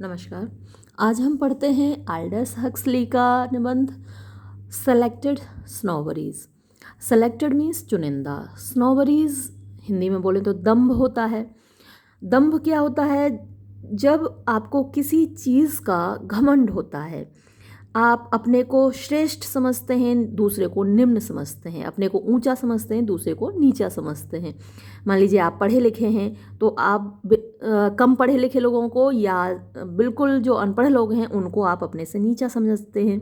नमस्कार। आज हम पढ़ते हैं आल्डस हक्सली का निबंध सेलेक्टेड स्नोबरीज। सेलेक्टेड मीन्स चुनिंदा, स्नोबरीज हिंदी में बोले तो दंभ होता है। दंभ क्या होता है? जब आपको किसी चीज़ का घमंड होता है, आप अपने को श्रेष्ठ समझते हैं, दूसरे को निम्न समझते हैं, अपने को ऊंचा समझते हैं, दूसरे को नीचा समझते हैं। मान लीजिए आप पढ़े लिखे हैं तो आप कम पढ़े लिखे लोगों को या बिल्कुल जो अनपढ़ लोग हैं उनको आप अपने से नीचा समझते हैं,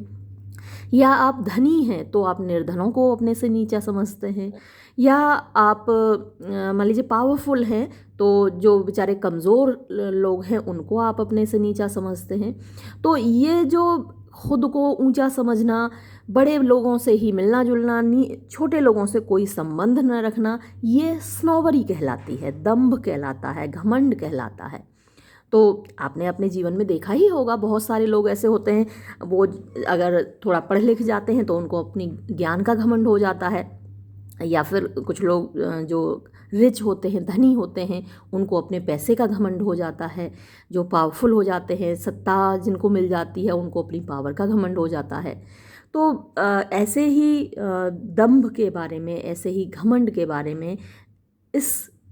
या आप धनी हैं तो आप निर्धनों को अपने से नीचा समझते हैं, या आप मान लीजिए पावरफुल हैं तो जो बेचारे कमज़ोर लोग हैं उनको आप अपने से नीचा समझते हैं। तो ये जो खुद को ऊंचा समझना, बड़े लोगों से ही मिलना जुलना, छोटे लोगों से कोई संबंध न रखना, ये स्नोबरी कहलाती है, दंभ कहलाता है, घमंड कहलाता है। तो आपने अपने जीवन में देखा ही होगा, बहुत सारे लोग ऐसे होते हैं, वो अगर थोड़ा पढ़ लिख जाते हैं तो उनको अपनी ज्ञान का घमंड हो जाता है, या फिर कुछ लोग जो रिच होते हैं, धनी होते हैं, उनको अपने पैसे का घमंड हो जाता है। जो पावरफुल हो जाते हैं, सत्ता जिनको मिल जाती है, उनको अपनी पावर का घमंड हो जाता है। तो ऐसे ही दंभ के बारे में, ऐसे ही घमंड के बारे में इस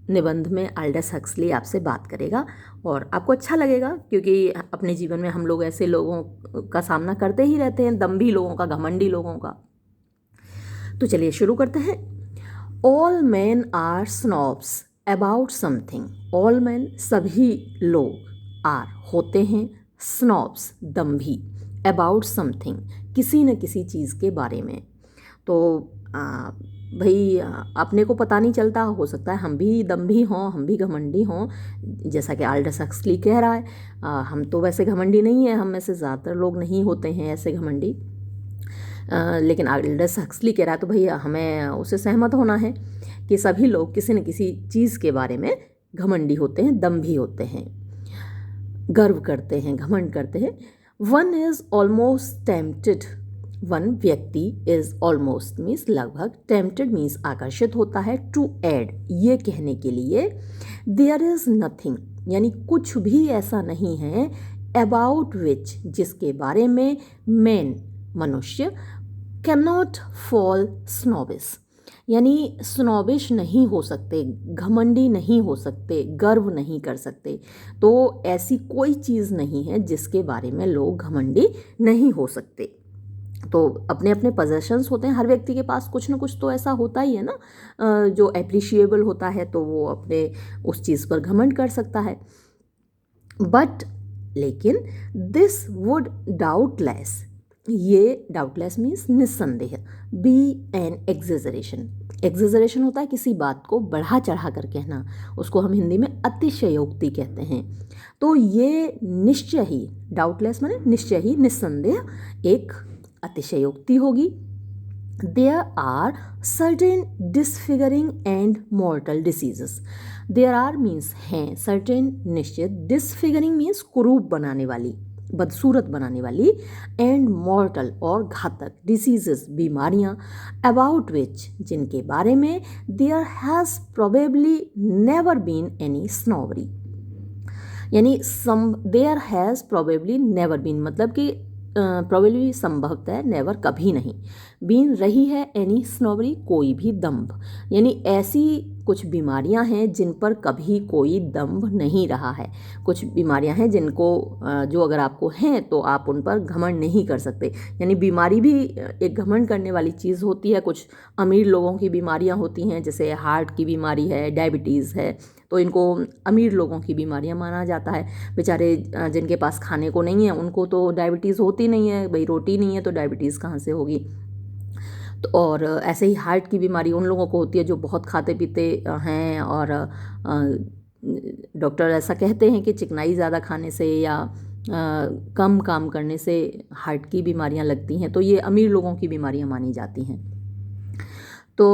निबंध में आल्डस हक्सली आपसे बात करेगा और आपको अच्छा लगेगा, क्योंकि अपने जीवन में हम लोग ऐसे लोगों का सामना करते ही रहते हैं, दंभी लोगों का, घमंडी लोगों का। तो चलिए शुरू करते हैं। All man are snobs about something. All man सभी लोग आर होते हैं, स्नॉब्स दंभी, अबाउट समथिंग किसी न किसी चीज़ के बारे में। तो भाई अपने को पता नहीं चलता, हो सकता है हम भी दंभी हों, हम भी घमंडी हों, जैसा कि आल्डस हक्सली कह रहा है। हम तो वैसे घमंडी नहीं है, हम में से ज़्यादातर लोग नहीं होते हैं ऐसे घमंडी, लेकिन आल्डस हक्सली कह रहा है तो भैया हमें उससे सहमत होना है कि सभी लोग किसी न किसी चीज़ के बारे में घमंडी होते हैं, दंभी होते हैं, गर्व करते हैं, घमंड करते हैं। One is almost tempted. One व्यक्ति इज़ ऑलमोस्ट मीन्स लगभग, टेम्प्टेड मीन्स आकर्षित होता है, टू ऐड ये कहने के लिए, देयर इज़ नथिंग यानी कुछ भी ऐसा नहीं है, अबाउट विच जिसके बारे में, मैन मनुष्य, कैन नॉट फॉल स्नोबिश यानी स्नोबिश नहीं हो सकते, घमंडी नहीं हो सकते, गर्व नहीं कर सकते। तो ऐसी कोई चीज़ नहीं है जिसके बारे में लोग घमंडी नहीं हो सकते। तो अपने अपने पोजेशंस होते हैं, हर व्यक्ति के पास कुछ ना कुछ तो ऐसा होता ही है ना जो अप्रिशिएबल होता है, तो वो अपने उस चीज़ पर घमंड कर सकता है। बट लेकिन दिस वुड डाउटलेस, ये डाउटलेस मीन्स निस्संदेह, बी एन एग्जेजरेशन। एग्जेजरेशन होता है किसी बात को बढ़ा चढ़ा कर कहना, उसको हम हिंदी में अतिशयोक्ति कहते हैं। तो ये निश्चय ही, डाउटलेस माने निश्चय ही, निस्संदेह एक अतिशयोक्ति होगी। There are certain disfiguring and mortal diseases. There are means हैं, certain निश्चित, disfiguring means कुरूप बनाने वाली, बदसूरत बनाने वाली, and mortal और घातक, diseases बीमारियाँ, about which जिनके बारे में, there has probably never been any snobbery यानी there has probably never been मतलब कि प्रोबेबली संभवतः, नेवर कभी नहीं, बीन रही है एनी स्नोबरी कोई भी दंभ, यानी ऐसी कुछ बीमारियां हैं जिन पर कभी कोई दंभ नहीं रहा है। कुछ बीमारियां हैं जिनको जो अगर आपको हैं तो आप उन पर घमंड नहीं कर सकते, यानी बीमारी भी एक घमंड करने वाली चीज़ होती है। कुछ अमीर लोगों की बीमारियां होती हैं, जैसे हार्ट की बीमारी है, डायबिटीज़ है, तो इनको अमीर लोगों की बीमारियां माना जाता है। बेचारे जिनके पास खाने को नहीं है उनको तो डायबिटीज़ होती नहीं है, भाई रोटी नहीं है तो डायबिटीज़ कहाँ से होगी। तो और ऐसे ही हार्ट की बीमारी उन लोगों को होती है जो बहुत खाते पीते हैं, और डॉक्टर ऐसा कहते हैं कि चिकनाई ज़्यादा खाने से या कम काम करने से हार्ट की बीमारियां लगती हैं, तो ये अमीर लोगों की बीमारियां मानी जाती हैं। तो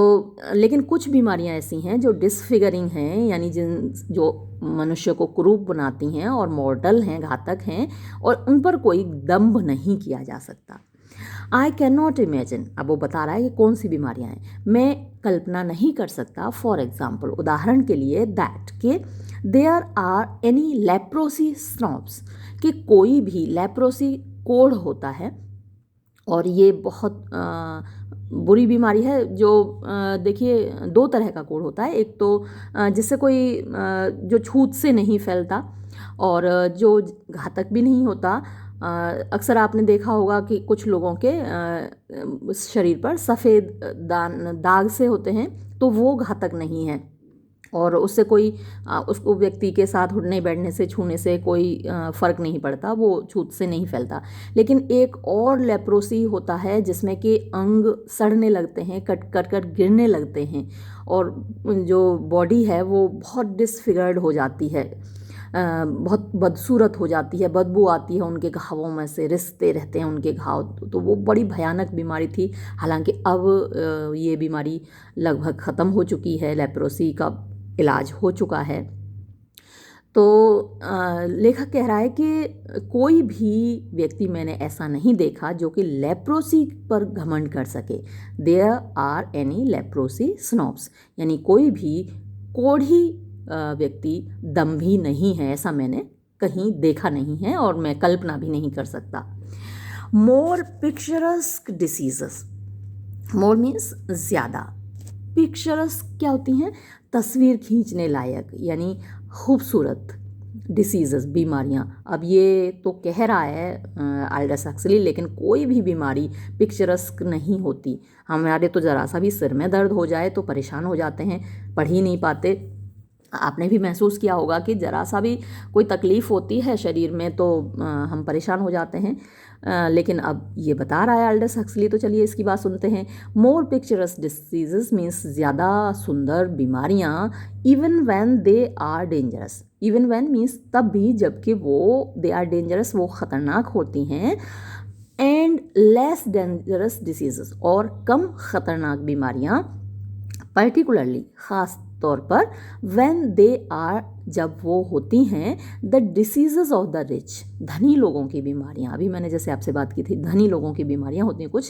लेकिन कुछ बीमारियां ऐसी हैं जो डिसफिगरिंग हैं, यानी जो मनुष्य को कुरूप बनाती हैं और मॉर्टल हैं, घातक हैं, और उन पर कोई दंभ नहीं किया जा सकता। आई कैन नॉट इमेजिन, अब वो बता रहा है कि कौन सी बीमारियां हैं, मैं कल्पना नहीं कर सकता, फॉर एग्जाम्पल उदाहरण के लिए, दैट के देयर आर एनी लेप्रोसी स्नॉब्स, कि कोई भी लेप्रोसी कोढ़ होता है और ये बहुत बुरी बीमारी है। जो देखिए दो तरह का कोढ़ होता है, एक तो जिससे कोई जो छूत से नहीं फैलता और जो घातक भी नहीं होता। अक्सर आपने देखा होगा कि कुछ लोगों के शरीर पर सफ़ेद दाग से होते हैं, तो वो घातक नहीं है और उससे कोई उसको व्यक्ति के साथ उठने बैठने से छूने से कोई फ़र्क नहीं पड़ता, वो छूत से नहीं फैलता। लेकिन एक और लेप्रोसी होता है जिसमें कि अंग सड़ने लगते हैं, कट कट कर गिरने लगते हैं और जो बॉडी है वो बहुत डिसफिगर्ड हो जाती है, बहुत बदसूरत हो जाती है, बदबू आती है उनके घावों में से, रिसते रहते हैं उनके घाव। तो वो बड़ी भयानक बीमारी थी। हालांकि अब ये बीमारी लगभग ख़त्म हो चुकी है, लेप्रोसी का इलाज हो चुका है। तो लेखक कह रहा है कि कोई भी व्यक्ति मैंने ऐसा नहीं देखा जो कि लेप्रोसी पर घमंड कर सके। देयर आर एनी लेप्रोसी स्नॉब्स, यानी कोई भी कोढ़ी व्यक्ति दम्भी नहीं है, ऐसा मैंने कहीं देखा नहीं है और मैं कल्पना भी नहीं कर सकता। मोर पिक्चरस्क डिसीजेस, मोर मीन्स ज़्यादा, पिक्चरस क्या होती हैं, तस्वीर खींचने लायक यानी खूबसूरत, डिसीज़ेस बीमारियां। अब ये तो कह रहा है आल्डस हक्सली, लेकिन कोई भी बीमारी पिक्चरस्क नहीं होती। हमारे तो ज़रा सा भी सिर में दर्द हो जाए तो परेशान हो जाते हैं, पढ़ ही नहीं पाते। आपने भी महसूस किया होगा कि ज़रा सा भी कोई तकलीफ़ होती है शरीर में तो हम परेशान हो जाते हैं। लेकिन अब ये बता रहा है आल्डस हक्सली, तो चलिए इसकी बात सुनते हैं। मोर पिक्चरस डिसीजेस मीन्स ज़्यादा सुंदर बीमारियाँ, even when they are dangerous, even when means तब भी जबकि वो दे आर डेंजरस, वो ख़तरनाक होती हैं। एंड लेस डेंजरस डिसीजेस, और कम ख़तरनाक बीमारियाँ, पर्टिकुलरली ख़ास तौर पर व्हेन दे आर, जब वो होती हैं, the diseases of the rich, धनी लोगों की बीमारियाँ। अभी मैंने जैसे आपसे बात की थी, धनी लोगों की बीमारियाँ होती हैं कुछ।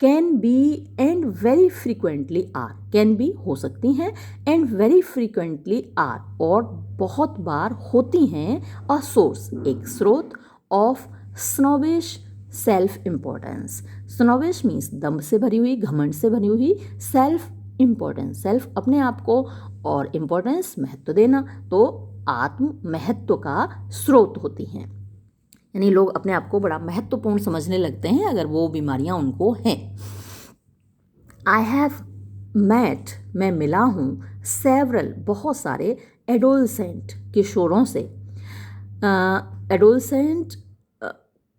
Can be and very frequently are, can be हो सकती हैं, एंड वेरी फ्रीक्वेंटली आर, और बहुत बार होती हैं, अ सोर्स, एक स्रोत, of snobbish self importance. Snobbish means दम्भ से भरी हुई, घमंड से भरी हुई, सेल्फ इम्पोर्टेंस, सेल्फ अपने आप को, और इम्पोर्टेंस महत्व देना, तो आत्म महत्व का स्रोत होती हैं। यानी लोग अपने आप को बड़ा महत्वपूर्ण समझने लगते हैं अगर वो बीमारियां उनको हैं। आई हैव मैट, मैं मिला हूँ, सेवरल, बहुत सारे, एडोलसेंट, किशोरों से। एडोलसेंट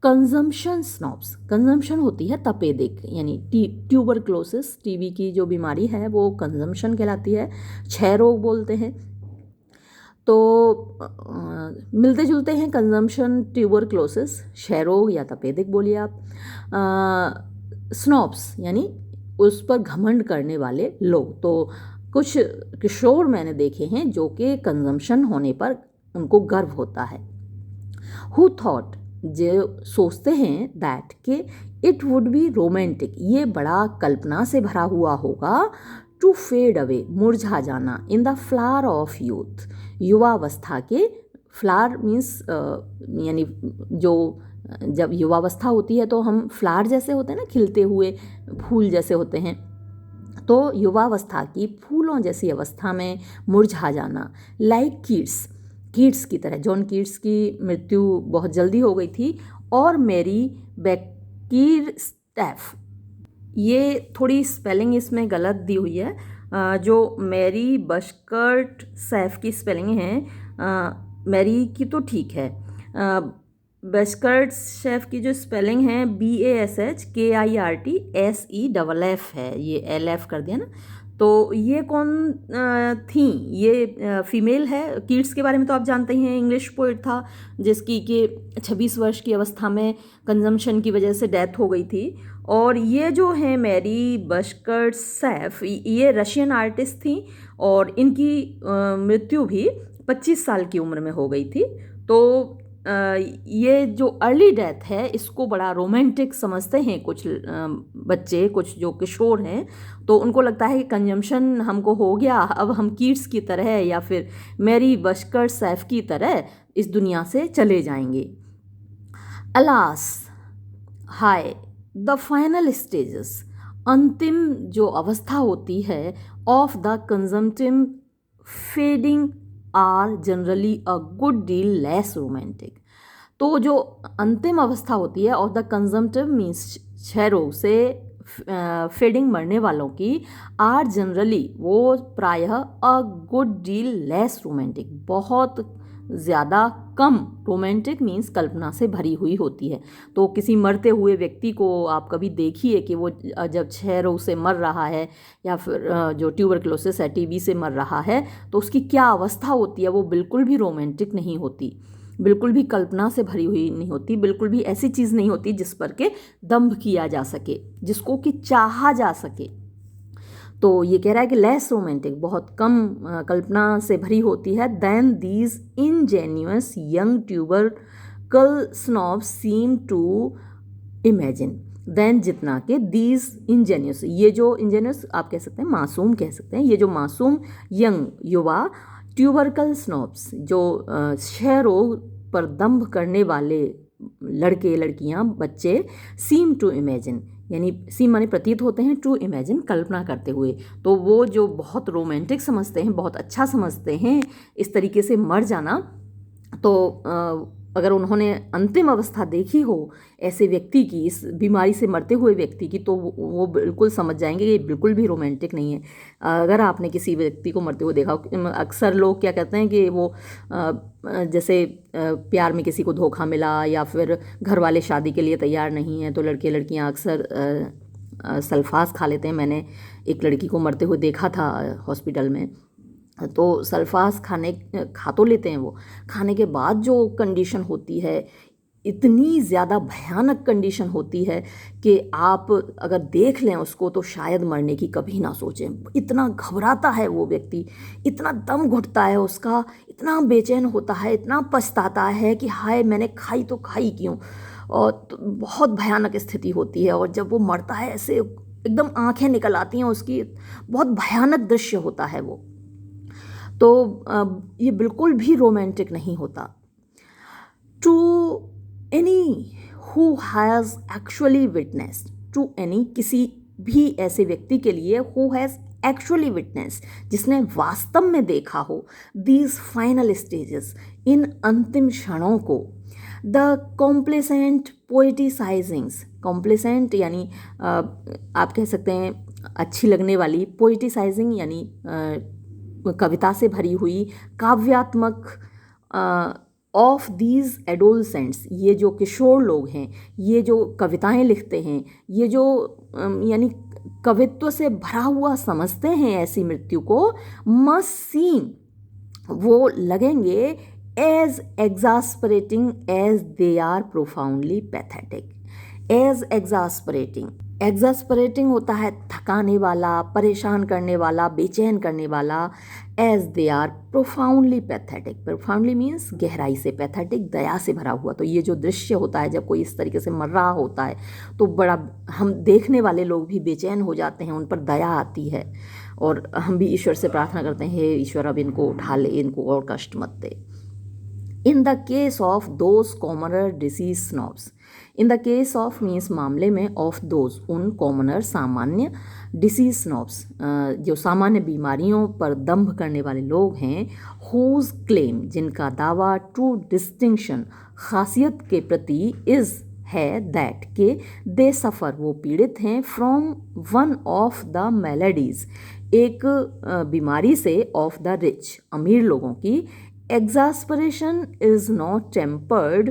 कंजम्पशन स्नॉब्स, कंजम्पशन होती है तपेदिक, यानी ट्यूबरक्लोसिस, टीबी की जो बीमारी है वो कंजम्पशन कहलाती है, क्षय रोग बोलते हैं। तो मिलते जुलते हैं कंजम्पशन, ट्यूबरक्लोसिस, क्षय रोग या तपेदिक बोलिए आप। स्नॉब्स यानी उस पर घमंड करने वाले लोग। तो कुछ किशोर मैंने देखे हैं जो कि कंजम्पशन होने पर उनको गर्व होता है। हु थॉट, जो सोचते हैं, दैट के इट वुड बी रोमांटिक, ये बड़ा कल्पना से भरा हुआ होगा, टू फेड अवे, मुरझा जाना, in the flower of youth, युवावस्था के, फ्लावर मीन्स यानी जो जब युवावस्था होती है तो हम फ्लावर जैसे होते हैं ना, खिलते हुए फूल जैसे होते हैं, तो युवावस्था की फूलों जैसी अवस्था में मुरझा जाना। लाइक कीट्स, कीट्स की तरह, जॉन कीट्स की मृत्यु बहुत जल्दी हो गई थी। और मेरी बेकिरस्टैफ, ये थोड़ी स्पेलिंग इसमें गलत दी हुई है, जो मेरी बशकर्ट सैफ की स्पेलिंग है, मेरी की तो ठीक है, बशकर्ट शेफ की जो स्पेलिंग है BASHKIRTSEFF है, ये LF कर दिया ना। तो ये कौन थी, ये फीमेल है। कीट्स के बारे में तो आप जानते ही हैं, इंग्लिश पोइट था जिसकी कि 26 वर्ष की अवस्था में कंजम्पशन की वजह से डेथ हो गई थी। और ये जो है मेरी बशकर्ट सैफ, ये रशियन आर्टिस्ट थी और इनकी मृत्यु भी 25 साल की उम्र में हो गई थी। तो ये जो अर्ली डेथ है इसको बड़ा रोमांटिक समझते हैं कुछ बच्चे, कुछ जो किशोर हैं, तो उनको लगता है कि कंजम्पशन हमको हो गया, अब हम कीट्स की तरह या फिर मैरी बशकर सैफ की तरह इस दुनिया से चले जाएंगे। अलास, हाय, द फाइनल स्टेजेस, अंतिम जो अवस्था होती है of the consumptive fading are generally a good deal less romantic. तो जो अंतिम अवस्था होती है ऑफ द कंजम्पटिव मीन्स क्षय रोग से फेडिंग मरने वालों की, आर जनरली वो प्रायः अ गुड डील लेस रोमांटिक, बहुत ज़्यादा कम रोमांटिक मीन्स कल्पना से भरी हुई होती है। तो किसी मरते हुए व्यक्ति को आप कभी देखिए कि वो जब क्षय रोग से मर रहा है या फिर जो ट्यूबरक्लोसिस है, टीबी से मर रहा है, तो उसकी क्या अवस्था होती है, वो बिल्कुल भी रोमांटिक नहीं होती, बिल्कुल भी कल्पना से भरी हुई नहीं होती, बिल्कुल भी ऐसी चीज़ नहीं होती जिस पर के दंभ किया जा सके, जिसको कि चाहा जा सके। तो ये कह रहा है कि लेस रोमांटिक, बहुत कम कल्पना से भरी होती है, then these ingenuous young tubercle snobs seem to imagine, then जितना कि दीज इंजेनियस, ये जो इंजेनियस आप कह सकते हैं मासूम कह सकते हैं, ये जो मासूम यंग युवा ट्यूबरकल स्नॉब्स, जो क्षय रोग पर दंभ करने वाले लड़के लड़कियां बच्चे, सीम टू इमेजिन, यानी सीम माने प्रतीत होते हैं, टू इमेजिन कल्पना करते हुए, तो वो जो बहुत रोमांटिक समझते हैं, बहुत अच्छा समझते हैं इस तरीके से मर जाना। तो अगर उन्होंने अंतिम अवस्था देखी हो ऐसे व्यक्ति की, इस बीमारी से मरते हुए व्यक्ति की, तो वो बिल्कुल समझ जाएंगे कि ये बिल्कुल भी रोमांटिक नहीं है। अगर आपने किसी व्यक्ति को मरते हुए देखा हो, अक्सर लोग क्या कहते हैं कि वो जैसे प्यार में किसी को धोखा मिला या फिर घर वाले शादी के लिए तैयार नहीं हैं, तो लड़के लड़कियां अक्सर सल्फास खा लेते हैं। मैंने एक लड़की को मरते हुए देखा था हॉस्पिटल में, तो सल्फास खा तो लेते हैं, वो खाने के बाद जो कंडीशन होती है, इतनी ज़्यादा भयानक कंडीशन होती है कि आप अगर देख लें उसको तो शायद मरने की कभी ना सोचें। इतना घबराता है वो व्यक्ति, इतना दम घुटता है उसका, इतना बेचैन होता है, इतना पछताता है कि हाय मैंने खाई तो खाई क्यों, और तो बहुत भयानक स्थिति होती है। और जब वो मरता है ऐसे एकदम आंखें निकल आती हैं उसकी, बहुत भयानक दृश्य होता है वो। तो ये बिल्कुल भी रोमांटिक नहीं होता। To any who has actually witnessed, to any किसी भी ऐसे व्यक्ति के लिए, हु हैज़ एक्चुअली विटनेस, जिसने वास्तव में देखा हो, दीज फाइनल स्टेजेस, इन अंतिम क्षणों को, द कॉम्प्लेसेंट पोइटिसाइजिंग्स, कॉम्प्लेसेंट यानी आप कह सकते हैं अच्छी लगने वाली, पोइटिसाइजिंग यानी कविता से भरी हुई, काव्यात्मक, ऑफ दीज एडोलसेंट्स, ये जो किशोर लोग हैं, ये जो कविताएं लिखते हैं, ये जो यानी कवित्व से भरा हुआ समझते हैं ऐसी मृत्यु को, मस्ट सीम, वो लगेंगे as exasperating as they are profoundly pathetic. As exasperating होता है थकाने वाला, परेशान करने वाला, बेचैन करने वाला, as they are profoundly pathetic, profoundly means गहराई से, पैथेटिक दया से भरा हुआ। तो ये जो दृश्य होता है जब कोई इस तरीके से मर रहा होता है तो बड़ा, हम देखने वाले लोग भी बेचैन हो जाते हैं, उन पर दया आती है, और हम भी ईश्वर से प्रार्थना करते हैं, हे ईश्वर अब इनको उठा ले, इनको और कष्ट मत दे। In the case of those commoner disease snobs, in the case of means मामले में, ऑफ दोज उन, कॉमनर सामान्य, डिसीज स्नॉब्स जो सामान्य बीमारियों पर दंभ करने वाले लोग हैं, हुज क्लेम जिनका दावा, टू डिस्टिंक्शन खासियत के प्रति, इज़ है दैट के दे सफ़र वो पीड़ित हैं, फ्रॉम वन ऑफ द मेलेडीज़ एक बीमारी से, ऑफ द रिच अमीर लोगों की। एग्जास्परेशन इज़ नॉट टेम्पर्ड,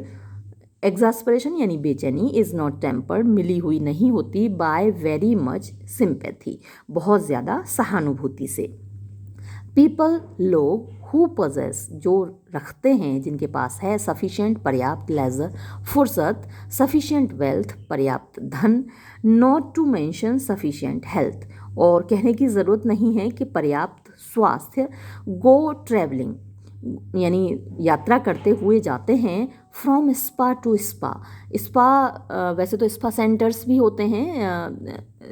एग्जास्परेशन यानी बेचैनी, इज़ नॉट टेम्पर्ड मिली हुई नहीं होती, बाय वेरी मच सिंपैथी बहुत ज़्यादा सहानुभूति से। पीपल लोग, हु पजेस जो रखते हैं, जिनके पास है, सफिशिएंट पर्याप्त लेजर फुर्सत, सफिशिएंट वेल्थ पर्याप्त धन, not to mention sufficient health और कहने की ज़रूरत नहीं है कि पर्याप्त स्वास्थ्य, गो ट्रैवलिंग यानी यात्रा करते हुए जाते हैं, from spa to spa. Spa वैसे तो स्पा सेंटर्स भी होते हैं,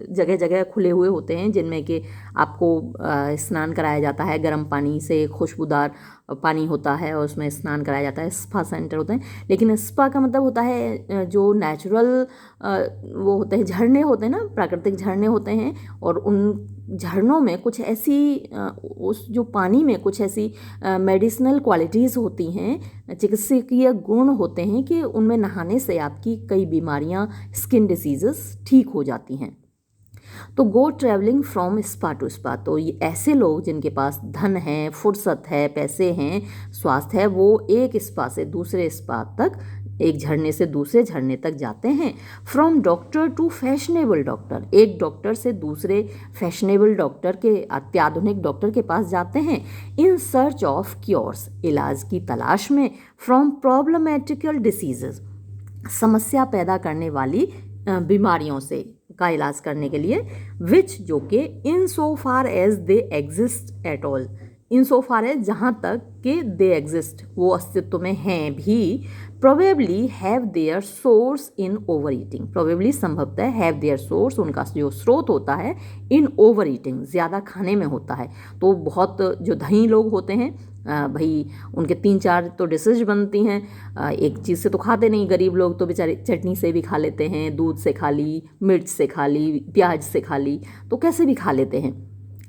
जगह जगह खुले हुए होते हैं जिनमें कि आपको स्नान कराया जाता है, गर्म पानी से खुशबूदार पानी होता है और उसमें स्नान कराया जाता है, स्पा सेंटर होते हैं। लेकिन स्पा का मतलब होता है जो नेचुरल वो होते हैं, झरने होते हैं ना, प्राकृतिक झरने होते हैं, और उन झरनों में कुछ ऐसी उस जो पानी में कुछ ऐसी मेडिसिनल क्वालिटीज़ होती हैं, चिकित्सकीय गुण होते हैं कि उनमें नहाने से आपकी कई बीमारियां, स्किन डिसीजेस ठीक हो जाती हैं। तो go travelling from spa to spa, तो ये ऐसे लोग जिनके पास धन है, फुर्सत है, पैसे हैं, स्वास्थ्य है, वो एक स्पा से दूसरे स्पा तक, एक झरने से दूसरे झरने तक जाते हैं। From doctor to fashionable doctor, एक डॉक्टर से दूसरे फैशनेबल डॉक्टर के, अत्याधुनिक डॉक्टर के पास जाते हैं। इन सर्च ऑफ क्योर्स, इलाज की तलाश में। फ्रॉम प्रॉब्लमेटिकल डिसीजेज, समस्या पैदा करने वाली बीमारियों से का इलाज करने के लिए। विच, जो कि in so far as they exist at all, in so far as जहाँ तक कि दे एग्जिस्ट, वो अस्तित्व में हैं भी। Probably have their source in over eating, probably संभवतः हैव देयर सोर्स, उनका जो स्रोत होता है, इन ओवर ईटिंग, ज़्यादा खाने में होता है। तो बहुत जो धनी लोग होते हैं भाई, उनके 3-4 तो डिशेज बनती हैं, एक चीज़ से तो खाते नहीं। गरीब लोग तो बेचारे चटनी से भी खा लेते हैं, दूध से खा ली, मिर्च से खा ली, प्याज से खा ली, तो कैसे भी खा लेते हैं।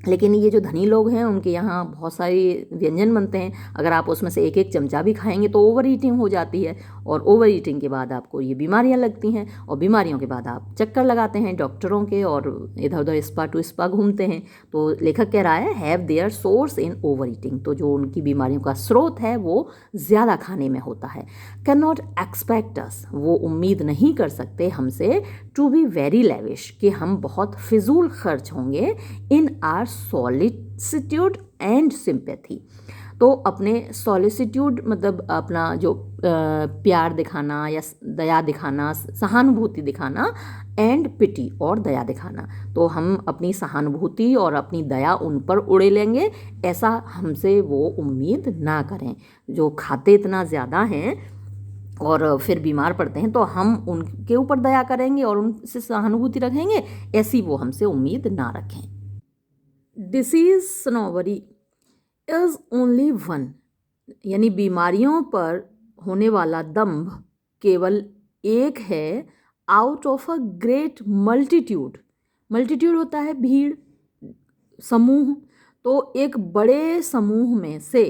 लेकिन ये जो धनी लोग हैं उनके यहाँ बहुत सारे व्यंजन बनते हैं, अगर आप उसमें से एक एक चमचा भी खाएंगे तो ओवर ईटिंग हो जाती है, और ओवर ईटिंग के बाद आपको ये बीमारियाँ लगती हैं, और बीमारियों के बाद आप चक्कर लगाते हैं डॉक्टरों के और इधर उधर स्पा टू स्पा घूमते हैं। तो लेखक कह रहा है have their source in over eating, तो जो उनकी बीमारियों का स्रोत है वो ज़्यादा खाने में होता है। कैन नॉट एक्सपेक्ट अस, वो उम्मीद नहीं कर सकते हमसे, टू बी वेरी लेविश, कि हम बहुत फिजूल खर्च होंगे, इन आर सॉलिसिट्यूड एंड सिंपैथी। तो अपने सॉलिसिट्यूड मतलब अपना जो प्यार दिखाना या दया दिखाना, सहानुभूति दिखाना, एंड पिटी और दया दिखाना, तो हम अपनी सहानुभूति और अपनी दया उन पर उड़े लेंगे, ऐसा हमसे वो उम्मीद ना करें। जो खाते इतना ज़्यादा हैं और फिर बीमार पड़ते हैं तो हम उनके ऊपर दया करेंगे और उनसे सहानुभूति रखेंगे, ऐसी वो हमसे उम्मीद ना रखें। डिसीज स्नोबरी इज़ ओनली वन, यानी बीमारियों पर होने वाला दंभ केवल एक है, out of a great multitude. Multitude होता है भीड़, समूह, तो एक बड़े समूह में से,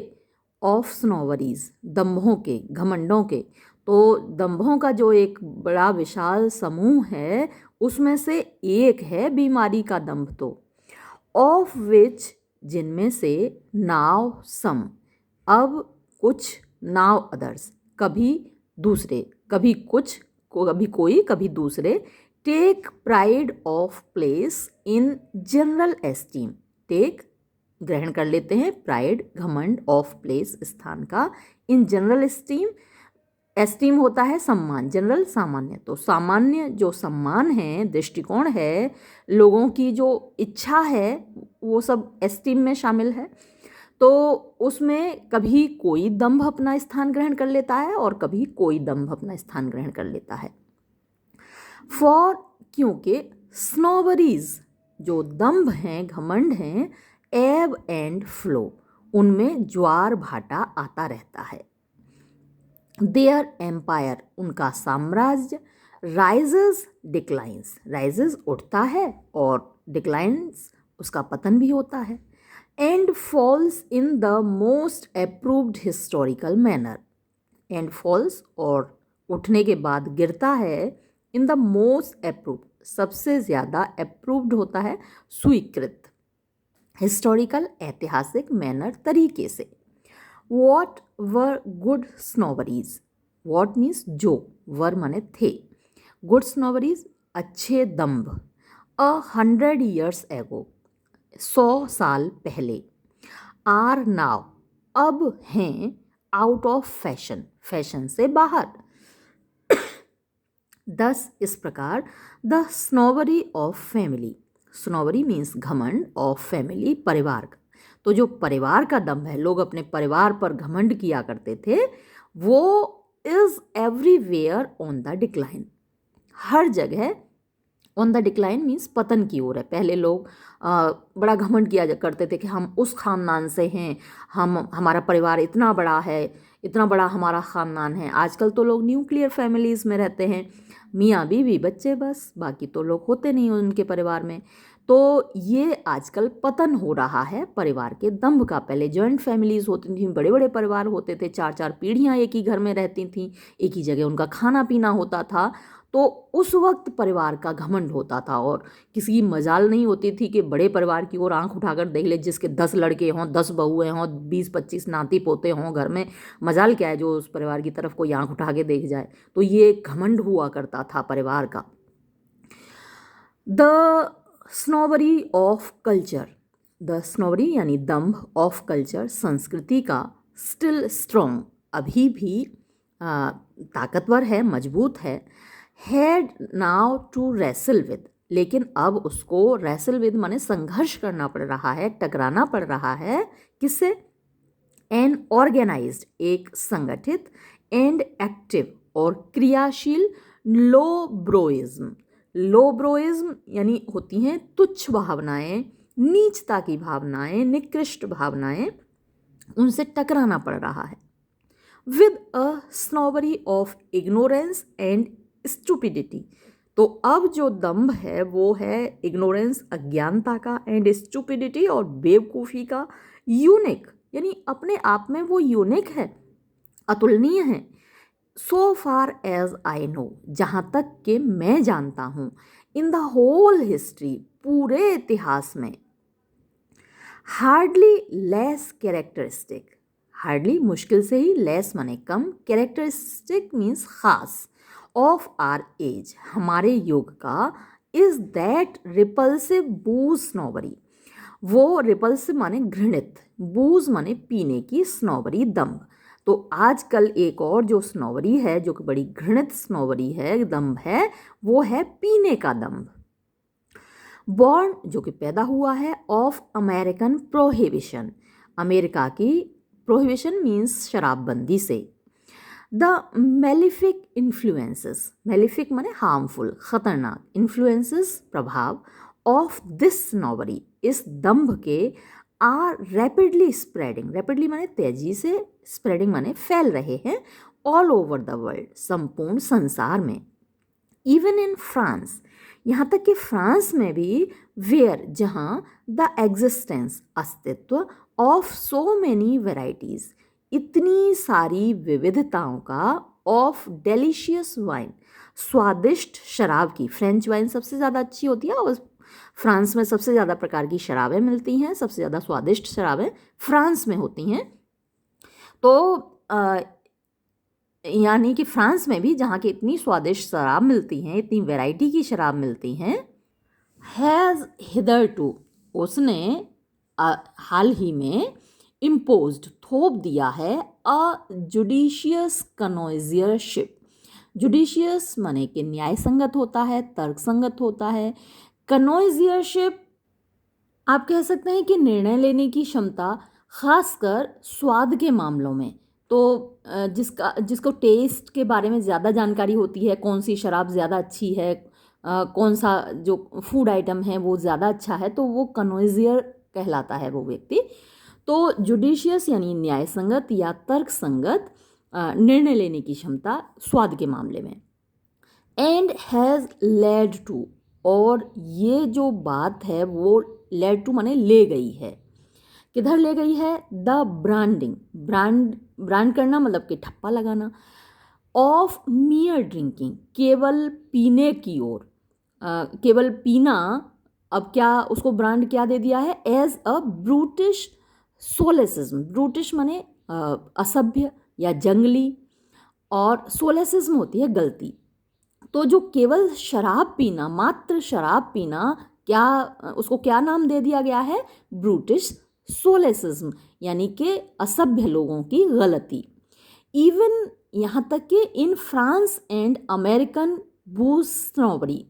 ऑफ स्नोवरीज, दंभों के, घमंडों के, तो दंभों का जो एक बड़ा विशाल समूह है उसमें से एक है बीमारी का दंभ। तो ऑफ विच, जिनमें से, नाउ सम, अब कुछ, नाउ अदर्स, कभी दूसरे, कभी कुछ, कभी कोई, कभी दूसरे। Take pride of place in general esteem, take ग्रहण कर लेते हैं, प्राइड घमंड, ऑफ प्लेस स्थान का, इन जनरल एस्टीम, एस्टीम होता है सम्मान, जनरल सामान्य, तो सामान्य जो सम्मान है, दृष्टिकोण है, लोगों की जो इच्छा है, वो सब एस्टीम में शामिल है। तो उसमें कभी कोई दंभ अपना स्थान ग्रहण कर लेता है और कभी कोई दंभ अपना स्थान ग्रहण कर लेता है। फॉर, क्योंकि स्नोबरीज, जो दंभ हैं, घमंड हैं, एब एंड फ्लो, उनमें ज्वार भाटा आता रहता है। देयर एम्पायर, उनका साम्राज्य, राइजेस डिक्लाइंस, राइजेस उठता है और डिक्लाइंस उसका पतन भी होता है। And falls in the most approved historical manner, and falls और उठने के बाद गिरता है, इन द मोस्ट अप्रूव्ड, सबसे ज़्यादा अप्रूव्ड होता है, स्वीकृत, हिस्टोरिकल ऐतिहासिक मैनर तरीके से। What were good snobberies, what means जो, वर माने थे, गुड स्नोबरीज अच्छे दंभ, 100 years एगो 100 साल पहले, आर नाव अब हैं, आउट ऑफ फैशन, फैशन से बाहर। दस इस प्रकार, द स्नोबरी ऑफ फैमिली, स्नोबरी मीन्स घमंड, ऑफ फैमिली परिवार का, तो जो परिवार का दंभ है, लोग अपने परिवार पर घमंड किया करते थे, वो is everywhere on the decline. हर जगह ऑन द डिक्लाइन मीन्स पतन की ओर है। पहले लोग बड़ा घमंड किया करते थे कि हम उस खानदान से हैं, हमारा परिवार इतना बड़ा है, इतना बड़ा हमारा ख़ानदान है। आजकल तो लोग न्यूक्लियर फैमिलीज़ में रहते हैं, मियाँ बीवी बच्चे बस, बाकी तो लोग होते नहीं उनके परिवार में। तो ये आजकल पतन हो रहा है परिवार के दंभ का। पहले जॉइंट फैमिलीज़ होती थी, बड़े बड़े परिवार होते थे, 4-4 पीढ़ियाँ एक ही घर में रहती थीं, एक ही जगह उनका खाना पीना होता था। तो उस वक्त परिवार का घमंड होता था और किसी की मजाल नहीं होती थी कि बड़े परिवार की ओर आंख उठाकर देख ले, जिसके 10 लड़के हों, 10 बहुएं हों, 20-25 नाती पोते हों घर में। मजाल क्या है जो उस परिवार की तरफ कोई आंख उठा के देख जाए। तो ये एक घमंड हुआ करता था परिवार का। द स्नोबरी ऑफ कल्चर, द स्नोबरी यानी दंभ ऑफ कल्चर, संस्कृति का, स्टिल स्ट्रॉन्ग, अभी भी ताकतवर है, मजबूत है। Had now to wrestle with, लेकिन अब उसको रेसल विद माने संघर्ष करना पड़ रहा है, टकराना पड़ रहा है। किससे? एन ऑर्गेनाइज्ड, एक संगठित, एंड एक्टिव और क्रियाशील लोब्रोइज्म। लोब्रोइज्म यानी होती हैं तुच्छ भावनाएं, नीचता की भावनाएं, निकृष्ट भावनाएं, उनसे टकराना पड़ रहा है। With a snobbery of ignorance and stupidity, तो अब जो दंभ है वो है इग्नोरेंस, अज्ञानता का, एंड स्टूपिडिटी और बेवकूफ़ी का। यूनिक यानी अपने आप में वो यूनिक है, अतुलनीय है। सो फार एज आई नो, जहाँ तक कि मैं जानता हूँ। इन द होल हिस्ट्री, पूरे इतिहास में। हार्डली लेस कैरेक्टरिस्टिक, हार्डली मुश्किल से ही, लेस माने कम, कैरेक्टरिस्टिक मीन्स खास, ऑफ आर एज हमारे युग का, इज दैट रिपल्सिव बूज स्नोबरी, वो रिपल्सिव माने घृणित, बूज माने पीने की, स्नोबरी दंभ। तो आजकल एक और जो स्नोबरी है, जो कि बड़ी घृणित स्नोबरी है, दंभ है, वो है पीने का दंभ। बॉर्न जो कि पैदा हुआ है, ऑफ अमेरिकन प्रोहिबिशन, अमेरिका की प्रोहिबिशन मीन्स शराबबंदी से। द मेलिफिक इन्फ्लुएंसेस, मेलिफिक माने हार्मफुल, खतरनाक, इन्फ्लुएंसेस प्रभाव, ऑफ दिस स्नोबरी, इस दंभ के, आर रैपिडली स्प्रेडिंग, रैपिडली माने तेजी से, स्प्रेडिंग माने फैल रहे हैं, ऑल ओवर द वर्ल्ड, संपूर्ण संसार में। इवन इन फ्रांस, यहाँ तक कि फ्रांस में भी, वेयर जहाँ, द एग्जिस्टेंस अस्तित्व, ऑफ सो मैनी वेराइटीज़, इतनी सारी विविधताओं का, ऑफ डेलिशियस वाइन, स्वादिष्ट शराब की। फ्रेंच वाइन सबसे ज़्यादा अच्छी होती है और फ्रांस में सबसे ज़्यादा प्रकार की शराबें मिलती हैं, सबसे ज़्यादा स्वादिष्ट शराबें फ्रांस में होती हैं। तो यानी कि फ्रांस में भी जहाँ की इतनी स्वादिष्ट शराब मिलती हैं, इतनी वैरायटी की शराब मिलती हैं, हैज़ हिदरटू, उसने हाल ही में, इम्पोज्ड थोप दिया है, अ जुडिशियस कनोइजियरशिप। जुडिशियस माने कि न्याय संगत होता है, तर्क संगत होता है। कनोइजियरशिप आप कह सकते हैं कि निर्णय लेने की क्षमता, खासकर स्वाद के मामलों में। तो जिसको टेस्ट के बारे में ज़्यादा जानकारी होती है, कौन सी शराब ज़्यादा अच्छी है, कौन सा जो फूड आइटम है वो ज़्यादा अच्छा है, तो वो कनोइजियर कहलाता है वो व्यक्ति। तो जुडिशियस यानी न्याय संगत या तर्क संगत निर्णय लेने की क्षमता स्वाद के मामले में। एंड हैज़ लेड टू, और ये जो बात है वो लेड टू माने ले गई है, किधर ले गई है? द ब्रांडिंग, ब्रांड करना मतलब कि ठप्पा लगाना, ऑफ मियर ड्रिंकिंग, केवल पीने की ओर, केवल पीना। अब क्या उसको ब्रांड क्या दे दिया है? एज अ ब्रूटिश सोलेसिज्म, ब्रूटिश माने असभ्य या जंगली, और सोलेसिज्म होती है गलती। तो जो केवल शराब पीना, मात्र शराब पीना, क्या उसको क्या नाम दे दिया गया है? ब्रूटिश सोलेसिज्म, यानी कि असभ्य लोगों की गलती। इवन यहाँ तक कि in France and American booze snobbery,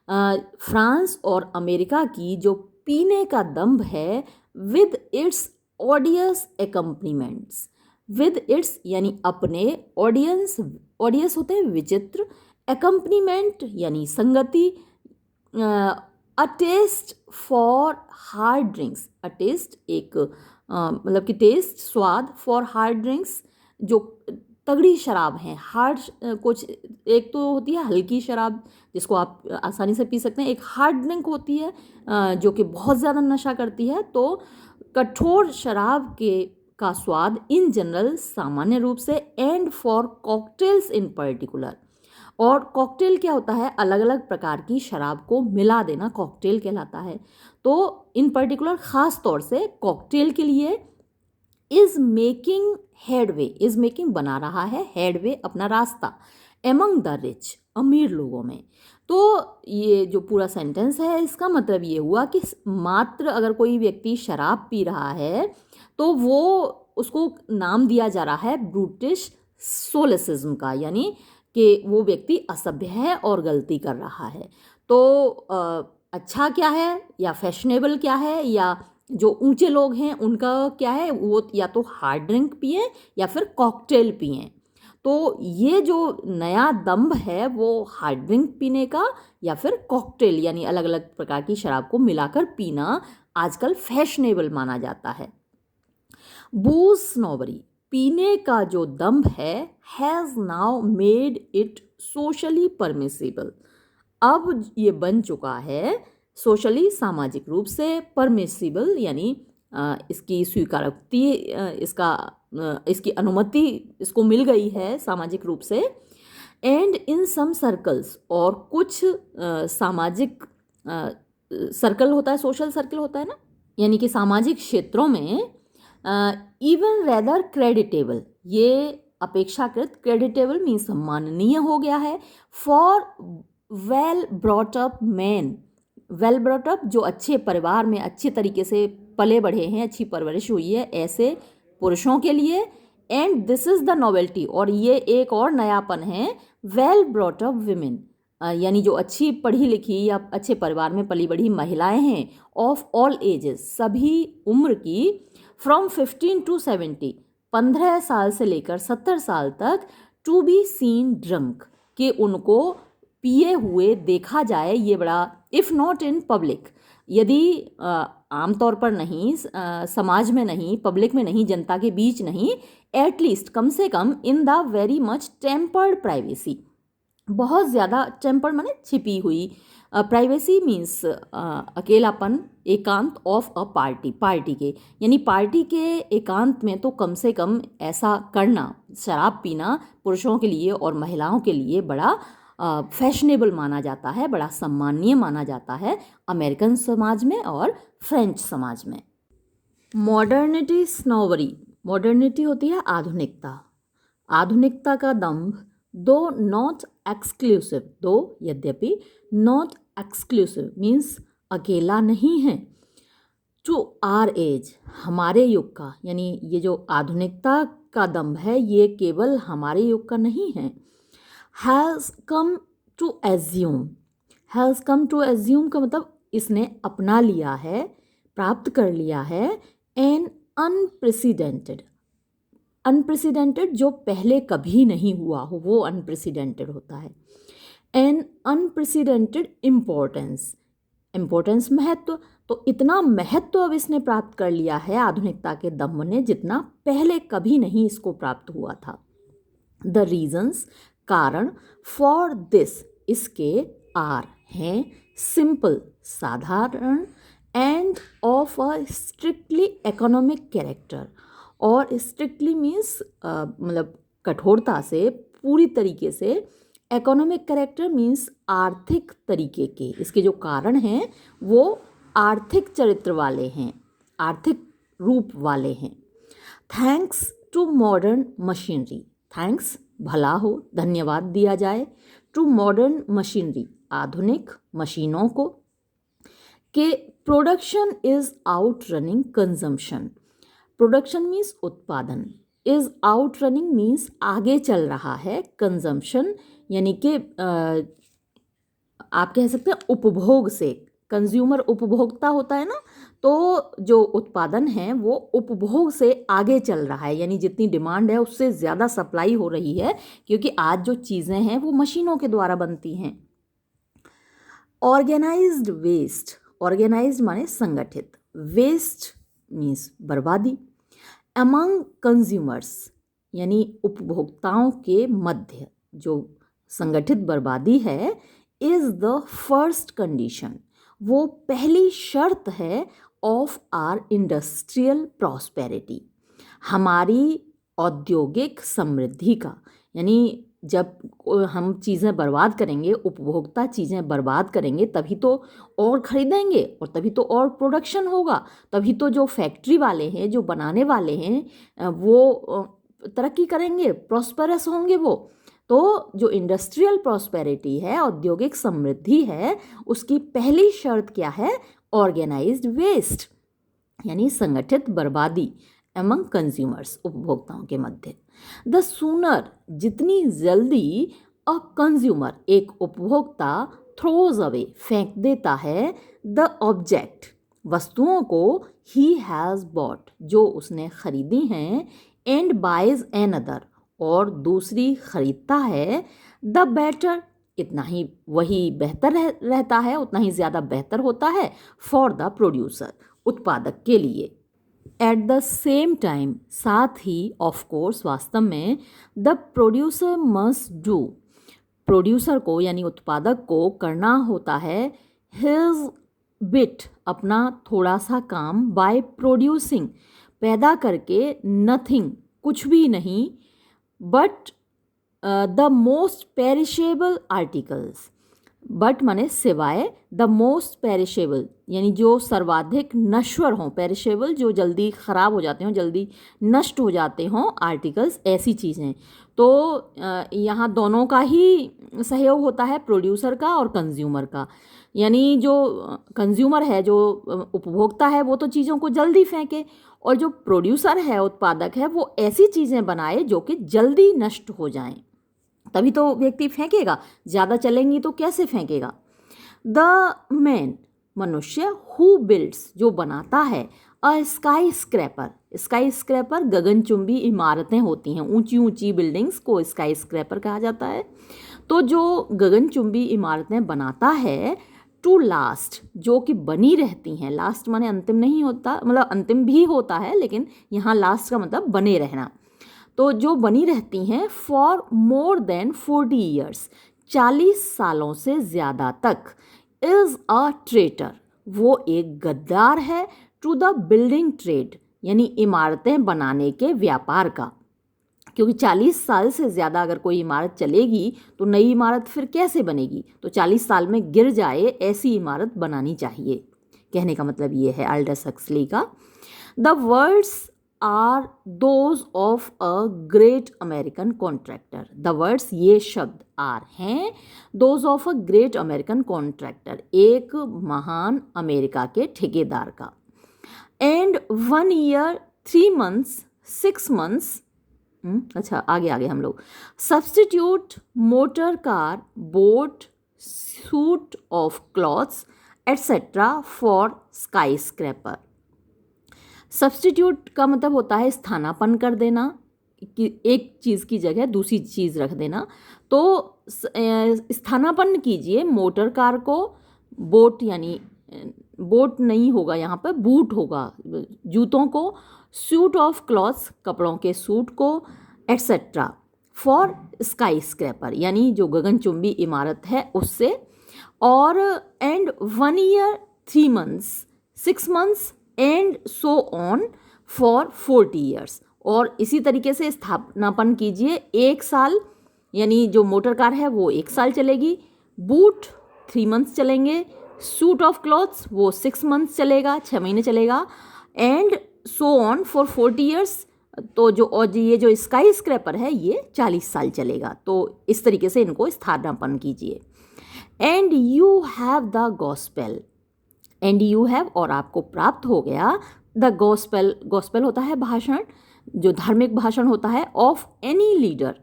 France और अमेरिका की जो पीने का दंभ है, with its odious accompaniments, with its यानी अपने, ऑडियंस, ऑडियंस होते हैं विचित्र, एकम्पनीमेंट यानी संगति, a taste for hard drinks, a taste एक मतलब कि टेस्ट स्वाद, फॉर हार्ड ड्रिंक्स जो तगड़ी शराब हैं, हार्ड कुछ, एक तो होती है हल्की शराब जिसको आप आसानी से पी सकते हैं, एक हार्ड ड्रिंक होती है जो कि बहुत ज़्यादा नशा करती है। तो कठोर शराब के का स्वाद इन जनरल सामान्य रूप से, and for cocktails in particular, और कॉकटेल क्या होता है, अलग अलग प्रकार की शराब को मिला देना कॉकटेल कहलाता है। तो इन पर्टिकुलर ख़ास तौर से कॉकटेल के लिए is making headway, is making बना रहा है, हेडवे अपना रास्ता, एमंग द रिच अमीर लोगों में। तो ये जो पूरा सेंटेंस है इसका मतलब ये हुआ कि मात्र अगर कोई व्यक्ति शराब पी रहा है तो वो उसको नाम दिया जा रहा है ब्रूटिश सोलेसिज्म का, यानी कि वो व्यक्ति असभ्य है और गलती कर रहा है। तो अच्छा क्या है या फैशनेबल क्या है या जो ऊंचे लोग हैं उनका क्या है, वो या तो हार्ड ड्रिंक पिए या फिर कॉकटेल पिए। तो ये जो नया दम्भ है वो हार्ड ड्रिंक पीने का या फिर कॉकटेल यानी अलग अलग प्रकार की शराब को मिलाकर पीना आजकल फैशनेबल माना जाता है। बूज स्नोबरी, पीने का जो दम्भ है, has now made it socially permissible, अब ये बन चुका है सोशली सामाजिक रूप से, परमिसिबल यानी इसकी स्वीकारोक्ति, इसकी अनुमति इसको मिल गई है सामाजिक रूप से। एंड इन सम सर्कल्स, और कुछ सामाजिक सर्कल होता है, सोशल सर्कल होता है ना, यानी कि सामाजिक क्षेत्रों में इवन रेदर क्रेडिटेबल, ये अपेक्षाकृत, क्रेडिटेबल मीन्स सम्माननीय हो गया है, for well brought up man, well brought up जो अच्छे परिवार में अच्छे तरीके से पले बढ़े हैं, अच्छी परवरिश हुई है, ऐसे पुरुषों के लिए। And this is the novelty, और ये एक और नयापन है, वेल ब्रॉट अप विमेन, यानी जो अच्छी पढ़ी लिखी या अच्छे परिवार में पली बढ़ी महिलाएं हैं, ऑफ ऑल एजेस, सभी उम्र की, फ्रॉम 15 to 70, 15 साल से लेकर 70 साल तक, टू बी सीन ड्रंक, कि उनको पिए हुए देखा जाए, ये बड़ा, इफ़ नॉट इन पब्लिक, यदि आमतौर पर नहीं, समाज में नहीं, पब्लिक में नहीं, जनता के बीच नहीं, एटलीस्ट कम से कम in the very much tempered privacy, बहुत ज़्यादा, टेम्पर्ड माने छिपी हुई, प्राइवेसी मीन्स अकेलापन, एकांत, ऑफ अ पार्टी, पार्टी के, यानी पार्टी के एकांत में तो कम से कम ऐसा करना, शराब पीना पुरुषों के लिए और महिलाओं के लिए बड़ा फैशनेबल माना जाता है, बड़ा सम्मानीय माना जाता है अमेरिकन समाज में और फ्रेंच समाज में। मॉडर्निटी स्नोबरी, मॉडर्निटी होती है आधुनिकता, आधुनिकता का दम्भ, दो नॉट एक्सक्लूसिव, दो यद्यपि, नॉट एक्सक्लूसिव मीन्स अकेला नहीं है, टू आर एज, हमारे युग का, यानी ये जो आधुनिकता का दम्भ है ये केवल हमारे युग का नहीं है। Has come to assume, has come to assume का मतलब इसने अपना लिया है, प्राप्त कर लिया है, एन अनप्रेसिडेंटेड, अनप्रेसिडेंटेड जो पहले कभी नहीं हुआ हो वो अनप्रेसिडेंटेड होता है, एन अनप्रेसिडेंटेड इम्पोर्टेंस, इम्पोर्टेंस महत्व, तो इतना महत्व अब इसने प्राप्त कर लिया है आधुनिकता के दम ने जितना पहले कभी नहीं इसको प्राप्त हुआ था। द रीजन्स, कारण, फॉर दिस, इसके, आर, हैं, सिंपल, साधारण, end of a strictly economic character, और स्ट्रिक्टली मीन्स मतलब कठोरता से, पूरी तरीके से, इकोनॉमिक कैरेक्टर मीन्स आर्थिक तरीके के, इसके जो कारण हैं वो आर्थिक चरित्र वाले हैं, आर्थिक रूप वाले हैं। Thanks to modern machinery, thanks भला हो, धन्यवाद दिया जाए, टू मॉडर्न मशीनरी, आधुनिक मशीनों को, के production is out running consumption, production means उत्पादन, इज़ आउट रनिंग मीन्स आगे चल रहा है, कंजम्पशन यानी कि आप कह सकते हैं उपभोग से, कंज्यूमर उपभोक्ता होता है ना, तो जो उत्पादन है वो उपभोग से आगे चल रहा है, यानी जितनी डिमांड है उससे ज़्यादा सप्लाई हो रही है, क्योंकि आज जो चीज़ें हैं वो मशीनों के द्वारा बनती हैं। ऑर्गेनाइज्ड वेस्ट, ऑर्गेनाइज्ड माने संगठित, वेस्ट मीन्स बर्बादी, अमंग कंज्यूमर्स यानी उपभोक्ताओं के मध्य जो संगठित बर्बादी है, इज द फर्स्ट कंडीशन, वो पहली शर्त है ऑफ आर इंडस्ट्रियल प्रॉस्पेरिटी, हमारी औद्योगिक समृद्धि का। यानी जब हम चीज़ें बर्बाद करेंगे, उपभोक्ता चीज़ें बर्बाद करेंगे, तभी तो और ख़रीदेंगे और तभी तो और प्रोडक्शन होगा, तभी तो जो फैक्ट्री वाले हैं, जो बनाने वाले हैं, वो तरक्की करेंगे, प्रॉस्पेरस होंगे वो। तो जो इंडस्ट्रियल प्रॉस्पेरिटी है, औद्योगिक समृद्धि है, उसकी पहली शर्त क्या है? ऑर्गेनाइज्ड वेस्ट यानी संगठित बर्बादी एमंग कंज्यूमर्स, उपभोक्ताओं के मध्य। द सूनर, जितनी जल्दी अ कंज्यूमर, एक उपभोक्ता, थ्रोज अवे, फेंक देता है, द ऑब्जेक्ट, वस्तुओं को, ही हैज़ बॉट, जो उसने खरीदी हैं, एंड बाइज एन अदर, और दूसरी खरीदता है, द बेटर, इतना ही वही बेहतर रहता है, उतना ही ज़्यादा बेहतर होता है, फॉर द प्रोड्यूसर, उत्पादक के लिए। एट द सेम टाइम, साथ ही, ऑफ कोर्स, वास्तव में, the producer must do, producer को यानी उत्पादक को करना होता है हिज बिट, अपना थोड़ा सा काम, बाय प्रोड्यूसिंग, पैदा करके, नथिंग, कुछ भी नहीं, but the most perishable articles, but माने सिवाय, द मोस्ट पेरिशेबल यानी जो सर्वाधिक नश्वर हों, पेरिशेबल जो जल्दी ख़राब हो जाते हों, जल्दी नष्ट हो जाते हों, आर्टिकल्स, ऐसी चीज़ें। तो यहाँ दोनों का ही सहयोग होता है, प्रोड्यूसर का और कंज्यूमर का। यानी जो कंज्यूमर है, जो उपभोक्ता है, वो तो चीज़ों को जल्दी फेंके, और जो प्रोड्यूसर है, उत्पादक है, वो ऐसी चीज़ें बनाए जो कि जल्दी नष्ट हो जाएं, तभी तो व्यक्ति फेंकेगा, ज़्यादा चलेंगी तो कैसे फेंकेगा। द मैन, मनुष्य, हु बिल्ड्स, जो बनाता है, a skyscraper, skyscraper गगनचुंबी इमारतें होती हैं, ऊंची ऊंची बिल्डिंग्स को स्काई स्क्रैपर कहा जाता है। तो जो गगनचुंबी इमारतें बनाता है, टू लास्ट, जो कि बनी रहती हैं, लास्ट माने अंतिम नहीं होता, मतलब अंतिम भी होता है, लेकिन यहाँ लास्ट का मतलब बने रहना, तो जो बनी रहती हैं, फॉर मोर देन 40 ईयर्स, 40 सालों से ज़्यादा तक, इज़ अ ट्रेटर, वो एक गद्दार है, टू द बिल्डिंग ट्रेड, यानी इमारतें बनाने के व्यापार का, क्योंकि 40 साल से ज़्यादा अगर कोई इमारत चलेगी तो नई इमारत फिर कैसे बनेगी, तो 40 साल में गिर जाए ऐसी इमारत बनानी चाहिए, कहने का मतलब ये है अल्डस हक्सली का। The words are those of a great American contractor, the words, ये शब्द, आर हैं, those of a great American contractor, एक महान अमेरिका के ठेकेदार का। एंड 1 ईयर 3 मंथ्स 6 मंथ्स, अच्छा आगे हम लोग, substitute motor car, boat, suit of clothes etcetera for sky scraper. Substitute का मतलब होता है स्थानापन्न कर देना, कि एक चीज़ की जगह दूसरी चीज़ रख देना। तो स्थानापन्न कीजिए मोटर कार को, बोट यानी बोट नहीं होगा यहाँ पर, बूट होगा, जूतों को, सूट ऑफ क्लॉथ्स, कपड़ों के सूट को, एट्सेट्रा फॉर स्काई स्क्रैपर, यानी जो गगनचुंबी इमारत है उससे, और and 1 year 3 months 6 months and so on for 40 years, और इसी तरीके से स्थापनापन कीजिए, 1 साल, यानी जो मोटर कार है वो 1 साल चलेगी, बूट 3 मंथ्स चलेंगे, सूट ऑफ क्लॉथ्स वो 6 मंथ्स चलेगा, 6 महीने चलेगा, and so on for 40 years, तो जो और ये जो स्काई स्क्रैपर है ये 40 साल चलेगा। तो इस तरीके से इनको स्थापनापन कीजिए। And you have the gospel, and you have, और आपको प्राप्त हो गया, द गॉस्पेल, गॉस्पेल होता है भाषण, जो धार्मिक भाषण होता है, ऑफ एनी लीडर,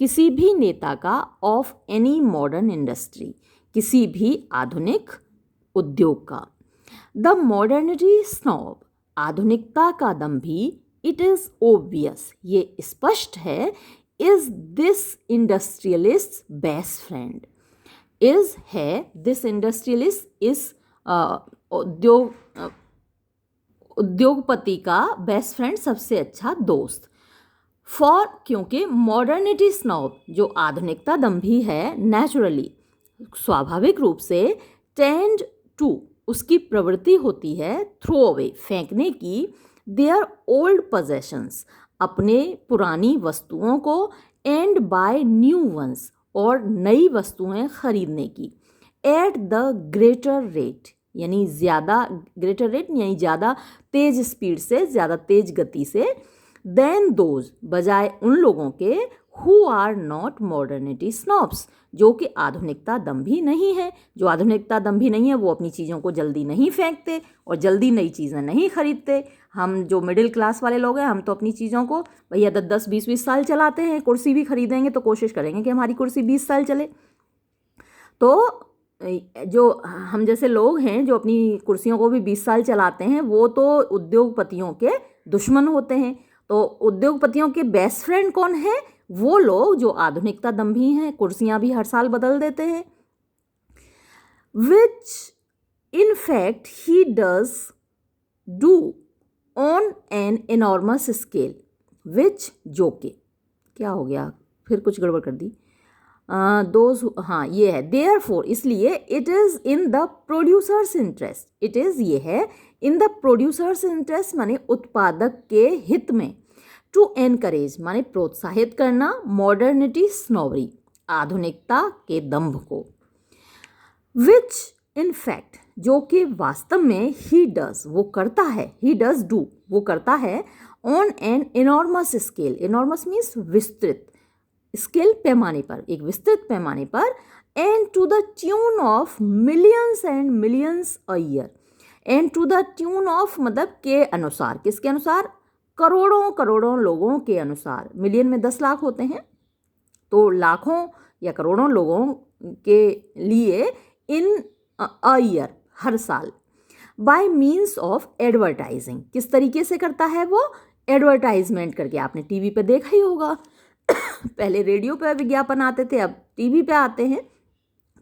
किसी भी नेता का, ऑफ एनी मॉडर्न इंडस्ट्री, किसी भी आधुनिक उद्योग का। द मॉडर्निटी स्नॉब, आधुनिकता का दंभी, इट इज ओबियस, ये स्पष्ट है, is this industrialist best friend, is है दिस इंडस्ट्रियलिस्ट, इस उद्योगपति का बेस्ट फ्रेंड, सबसे अच्छा दोस्त। फॉर, क्योंकि मॉडर्निटी स्नॉब, जो आधुनिकता दंभी है, नेचुरली, स्वाभाविक रूप से, टेंड टू, उसकी प्रवृत्ति होती है, थ्रो अवे, फेंकने की, देयर ओल्ड पोजेशंस, अपने पुरानी वस्तुओं को, एंड बाय न्यू वंस, और नई वस्तुएं खरीदने की, एट द ग्रेटर रेट, यानी ज़्यादा, ग्रेटर रेट यानी ज़्यादा तेज स्पीड से, ज़्यादा तेज गति से, देन दोज, बजाय उन लोगों के, हु आर नॉट मॉडर्निटी स्नॉब्स, जो कि आधुनिकता दंभी नहीं है। जो आधुनिकता दंभी नहीं है वो अपनी चीज़ों को जल्दी नहीं फेंकते और जल्दी नई चीज़ें नहीं खरीदते। हम जो मिडिल क्लास वाले लोग हैं, हम तो अपनी चीज़ों को भैया 10-10, 20-20 साल चलाते हैं। कुर्सी भी खरीदेंगे तो कोशिश करेंगे कि हमारी कुर्सी 20 साल चले। तो जो हम जैसे लोग हैं जो अपनी कुर्सियों को भी 20 साल चलाते हैं, वो तो उद्योगपतियों के दुश्मन होते हैं। तो उद्योगपतियों के बेस्ट फ्रेंड कौन है? वो लोग जो आधुनिकता दंभी हैं, कुर्सियां भी हर साल बदल देते हैं। Which in fact he does do on an enormous scale, which, जो के, क्या हो गया, फिर कुछ गड़बड़ कर दी, दोज, हाँ ये है, देयर फोर, इसलिए, it is in the producers interest, it is, ये है, इन द प्रोड्यूसर्स इंटरेस्ट माने उत्पादक के हित में, टू एनकरेज माने प्रोत्साहित करना, मॉडर्निटी स्नोबरी, आधुनिकता के दंभ को, विच इन फैक्ट, जो कि वास्तव में, ही डज, वो करता है, ही डज डू, वो करता है, on an enormous scale, enormous means विस्तृत, स्केल पैमाने पर, एक विस्तृत पैमाने पर, and to the tune of millions and millions a year, and to the tune of मतलब के अनुसार, किसके अनुसार? करोड़ों करोड़ों लोगों के अनुसार। मिलियन में 10 लाख होते हैं, तो लाखों या करोड़ों लोगों के लिए, इन अ ईयर, हर साल, बाय मीन्स ऑफ एडवर्टाइजिंग, किस तरीके से करता है वो? एडवर्टाइजमेंट करके। आपने टीवी पे देखा ही होगा, पहले रेडियो पे विज्ञापन आते थे, अब टीवी पे आते हैं।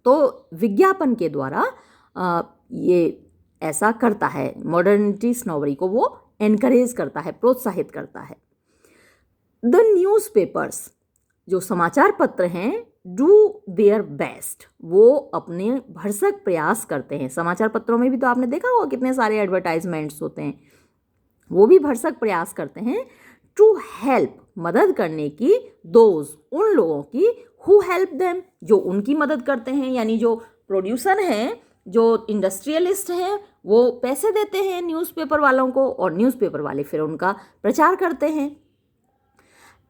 तो विज्ञापन के द्वारा ये ऐसा करता है, मॉडर्निटी स्नोबरी को वो एनकरेज करता है, प्रोत्साहित करता है। द न्यूज़पेपर्स, जो समाचार पत्र हैं, डू देयर बेस्ट, वो अपने भरसक प्रयास करते हैं। समाचार पत्रों में भी तो आपने देखा होगा कितने सारे एडवर्टाइजमेंट्स होते हैं, वो भी भरसक प्रयास करते हैं, टू हेल्प, मदद करने की, दोज, उन लोगों की, हु हेल्प देम, जो उनकी मदद करते हैं, यानी जो प्रोड्यूसर हैं, जो इंडस्ट्रियलिस्ट हैं, वो पैसे देते हैं न्यूज़पेपर वालों को और न्यूज़पेपर वाले फिर उनका प्रचार करते हैं।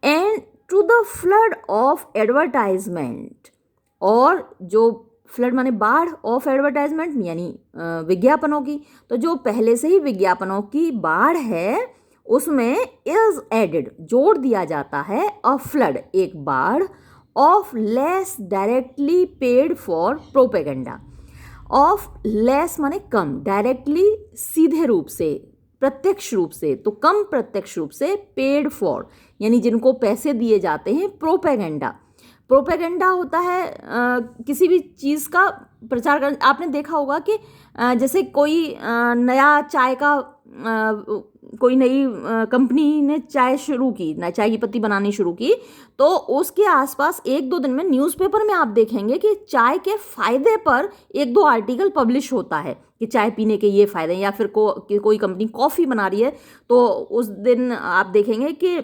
And to the flood of advertisement, और जो फ्लड माने बाढ़, ऑफ एडवर्टाइजमेंट यानी विज्ञापनों की, तो जो पहले से ही विज्ञापनों की बाढ़ है उसमें इज एडेड, जोड़ दिया जाता है, अ फ्लड, एक बाढ़, of less directly paid for propaganda, of less माने कम, डायरेक्टली सीधे रूप से, प्रत्यक्ष रूप से, तो कम प्रत्यक्ष रूप से, पेड फॉर यानी जिनको पैसे दिए जाते हैं, प्रोपेगेंडा, प्रोपेगेंडा होता है किसी भी चीज़ का प्रचार कर। आपने देखा होगा कि जैसे कोई नया चाय का कोई नई कंपनी ने चाय शुरू की, नई चाय की पत्ती बनानी शुरू की, तो उसके आसपास 1-2 दिन में न्यूज़पेपर में आप देखेंगे कि चाय के फ़ायदे पर 1-2 आर्टिकल पब्लिश होता है कि चाय पीने के ये फ़ायदे हैं, या फिर कोई कंपनी कॉफ़ी बना रही है तो उस दिन आप देखेंगे कि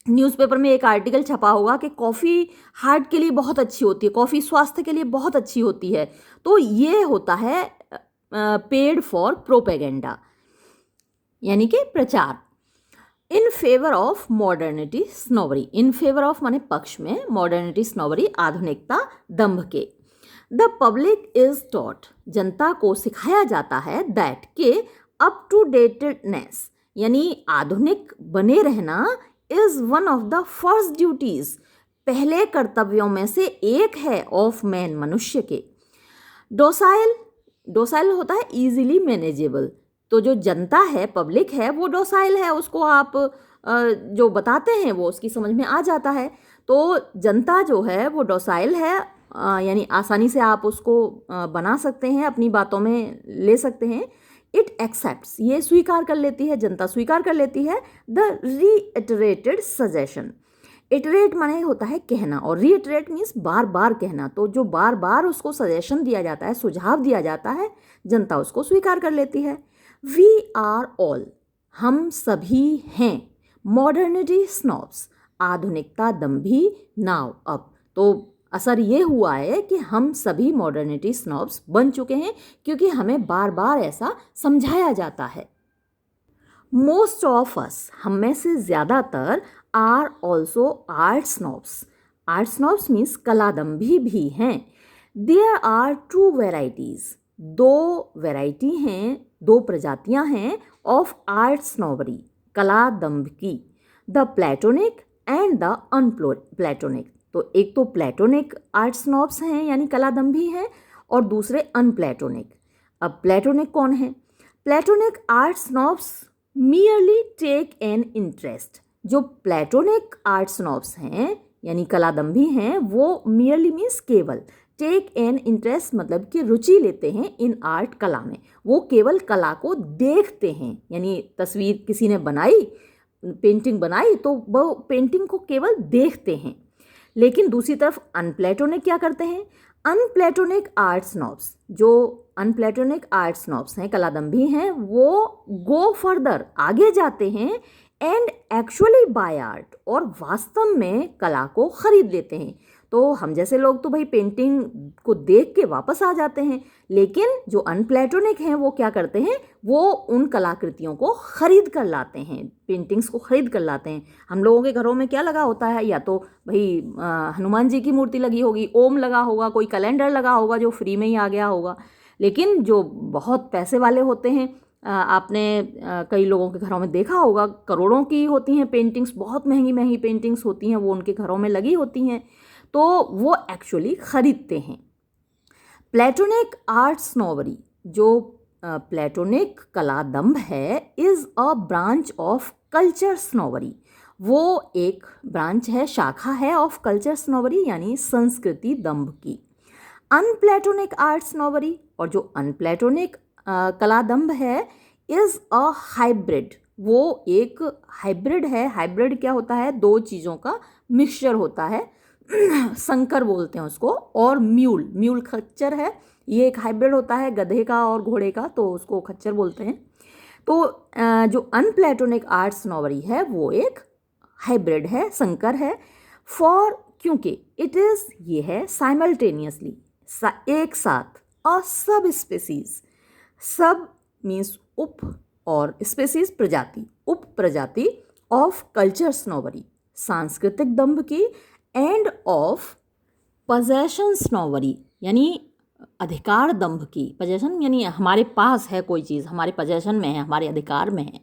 न्यूज़पेपर में एक आर्टिकल छपा होगा कि कॉफ़ी हार्ट के लिए बहुत अच्छी होती है, कॉफ़ी स्वास्थ्य के लिए बहुत अच्छी होती है। तो ये होता है पेड फॉर प्रोपेगेंडा, यानी कि प्रचार। In favour of modernity snobbery, in favour of माने पक्ष में, मॉडर्निटी स्नोबरी आधुनिकता दंभ के। द पब्लिक इज टॉट, जनता को सिखाया जाता है, दैट के अप टू डेटेडनेस यानी आधुनिक बने रहना, is one of the first duties, पहले कर्तव्यों में से एक है, ऑफ मैन, मनुष्य के। डोसाइल डोसाइल होता है ईजिली मैनेजेबल। तो जो जनता है, पब्लिक है, वो डोसाइल है, उसको आप जो बताते हैं वो उसकी समझ में आ जाता है। तो जनता जो है वो डोसाइल है, यानी आसानी से आप उसको बना सकते हैं, अपनी बातों में ले सकते हैं। इट एक्सेप्ट्स, ये स्वीकार कर लेती है, जनता स्वीकार कर लेती है द रीइटरेटेड सजेशन। इटरेट माने होता है कहना, और रीइटरेट मीन्स बार बार कहना। तो जो बार बार उसको सजेशन दिया जाता है, सुझाव दिया जाता है, जनता उसको स्वीकार कर लेती है। वी आर ऑल, हम सभी हैं, मॉडर्निटी स्नॉब्स, आधुनिकता दंभी नाउ अब। तो असर ये हुआ है कि हम सभी मॉडर्निटी स्नॉब्स बन चुके हैं, क्योंकि हमें बार बार ऐसा समझाया जाता है। मोस्ट ऑफ अस, हम में से ज़्यादातर, are also art snobs. Art snobs means कलादम्भी भी हैं। देयर आर टू वेराइटीज़, दो वैरायटी हैं, दो प्रजातियां हैं ऑफ आर्ट स्नॉबरी, कलादम्भ की। The Platonic and the unplatonic. तो एक तो प्लेटोनिक आर्ट स्नॉब्स हैं यानी कलादम्भी हैं, और दूसरे अनप्लेटोनिक। अब प्लेटोनिक कौन है? Platonic art snobs merely take an interest. जो प्लेटोनिक आर्ट स्नॉब्स हैं यानी कलादम्भी हैं, वो मियरली मीन्स केवल, टेक एन इंटरेस्ट मतलब कि रुचि लेते हैं इन आर्ट, कला में। वो केवल कला को देखते हैं, यानी तस्वीर किसी ने बनाई, पेंटिंग बनाई, तो वो पेंटिंग को केवल देखते हैं। लेकिन दूसरी तरफ अनप्लेटोनिक क्या करते हैं? अनप्लेटोनिक आर्ट स्नॉब्स, जो अनप्लेटोनिक आर्ट स्नॉब्स हैं, कलादम्भी हैं, वो गो फर्दर, आगे जाते हैं, एंड एक्चुअली बाय आर्ट, और वास्तव में कला को खरीद लेते हैं। तो हम जैसे लोग तो भाई पेंटिंग को देख के वापस आ जाते हैं, लेकिन जो अनप्लेटोनिक हैं वो क्या करते हैं? वो उन कलाकृतियों को खरीद कर लाते हैं, पेंटिंग्स को खरीद कर लाते हैं। हम लोगों के घरों में क्या लगा होता है? या तो भाई हनुमान जी की मूर्ति लगी होगी, ओम लगा होगा, कोई कैलेंडर लगा होगा जो फ्री में ही आ गया होगा। लेकिन जो बहुत पैसे वाले होते हैं, आपने कई लोगों के घरों में देखा होगा, करोड़ों की होती हैं पेंटिंग्स, बहुत महंगी महंगी पेंटिंग्स होती हैं, वो उनके घरों में लगी होती हैं, तो वो एक्चुअली खरीदते हैं। प्लेटोनिक आर्ट स्नोबरी, जो प्लेटोनिक कलादम्भ है, is a branch of culture snobbery. वो एक ब्रांच है, शाखा है ऑफ कल्चर स्नोबरी यानी संस्कृति दंभ की। अनप्लेटोनिक आर्ट स्नोबरी, और जो अनप्लेटोनिक कलादम्भ है, इज़ अ हाइब्रिड, वो एक हाइब्रिड है। हाइब्रिड क्या होता है? दो चीज़ों का मिक्सचर होता है, संकर बोलते हैं उसको। और म्यूल, म्यूल खच्चर है, ये एक हाइब्रिड होता है गधे का और घोड़े का, तो उसको खच्चर बोलते हैं। तो जो अनप्लेटोनिक आर्ट स्नोबरी है वो एक हाइब्रिड है, संकर है। फॉर, क्योंकि इट इज़, ये है साइमल्टेनियसली, एक साथ, अ सब स्पेसीज, सब मीन्स उप, और स्पेसीज प्रजाति, उप प्रजाति, ऑफ कल्चर स्नोबरी, सांस्कृतिक दंभ की, एंड ऑफ पजेशन स्नोबरी यानी अधिकार दंभ की। पजेशन यानी हमारे पास है कोई चीज़, हमारे पजेशन में है, हमारे अधिकार में है।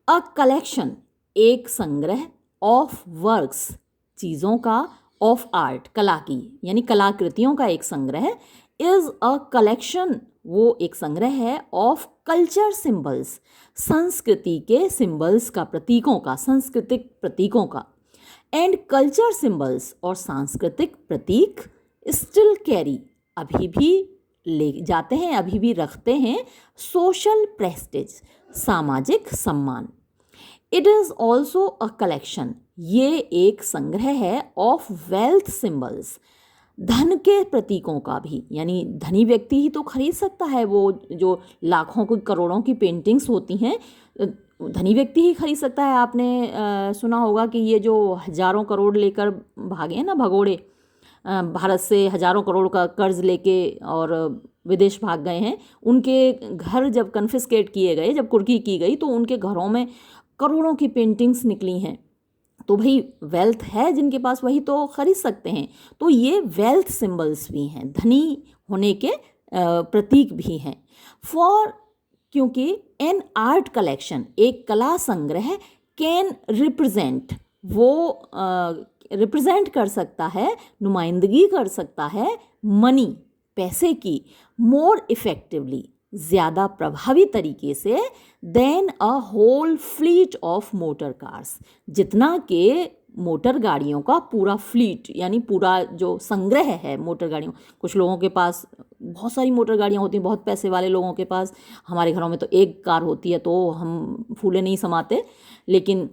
अ कलेक्शन, एक संग्रह, ऑफ वर्क्स, चीज़ों का, ऑफ आर्ट, कला की, यानी कलाकृतियों का एक संग्रह, इज़ अ कलेक्शन, वो एक संग्रह है, ऑफ कल्चर सिंबल्स, संस्कृति के सिंबल्स का, प्रतीकों का, सांस्कृतिक प्रतीकों का। एंड कल्चर सिंबल्स, और सांस्कृतिक प्रतीक, स्टिल कैरी, अभी भी ले जाते हैं, अभी भी रखते हैं, सोशल प्रेस्टिज, सामाजिक सम्मान। It is also a collection, ये एक संग्रह है, ऑफ वेल्थ सिंबल्स, धन के प्रतीकों का भी, यानी धनी व्यक्ति ही तो खरीद सकता है, वो जो लाखों की करोड़ों की पेंटिंग्स होती हैं, धनी व्यक्ति ही खरीद सकता है। आपने सुना होगा कि ये जो हजारों करोड़ लेकर भागे हैं ना भगोड़े, भारत से हजारों करोड़ का कर्ज लेके और विदेश भाग गए हैं, उनके घर जब कन्फिस्केट किए गए, जब कुर्की की गई, तो उनके घरों में करोड़ों की पेंटिंग्स निकली हैं। तो भाई वेल्थ है जिनके पास, वही तो खरीद सकते हैं। तो ये वेल्थ सिंबल्स भी हैं, धनी होने के प्रतीक भी हैं। फॉर, क्योंकि एन आर्ट कलेक्शन, एक कला संग्रह, कैन रिप्रेजेंट, वो रिप्रेजेंट कर सकता है, नुमाइंदगी कर सकता है, मनी, पैसे की मोर इफेक्टिवली, ज़्यादा प्रभावी तरीके से than a whole fleet of motor cars, जितना कि मोटर गाड़ियों का पूरा फ्लीट यानी पूरा जो संग्रह है मोटर गाड़ियों। कुछ लोगों के पास बहुत सारी मोटर गाड़ियाँ होती हैं, बहुत पैसे वाले लोगों के पास। हमारे घरों में तो एक कार होती है तो हम फूले नहीं समाते, लेकिन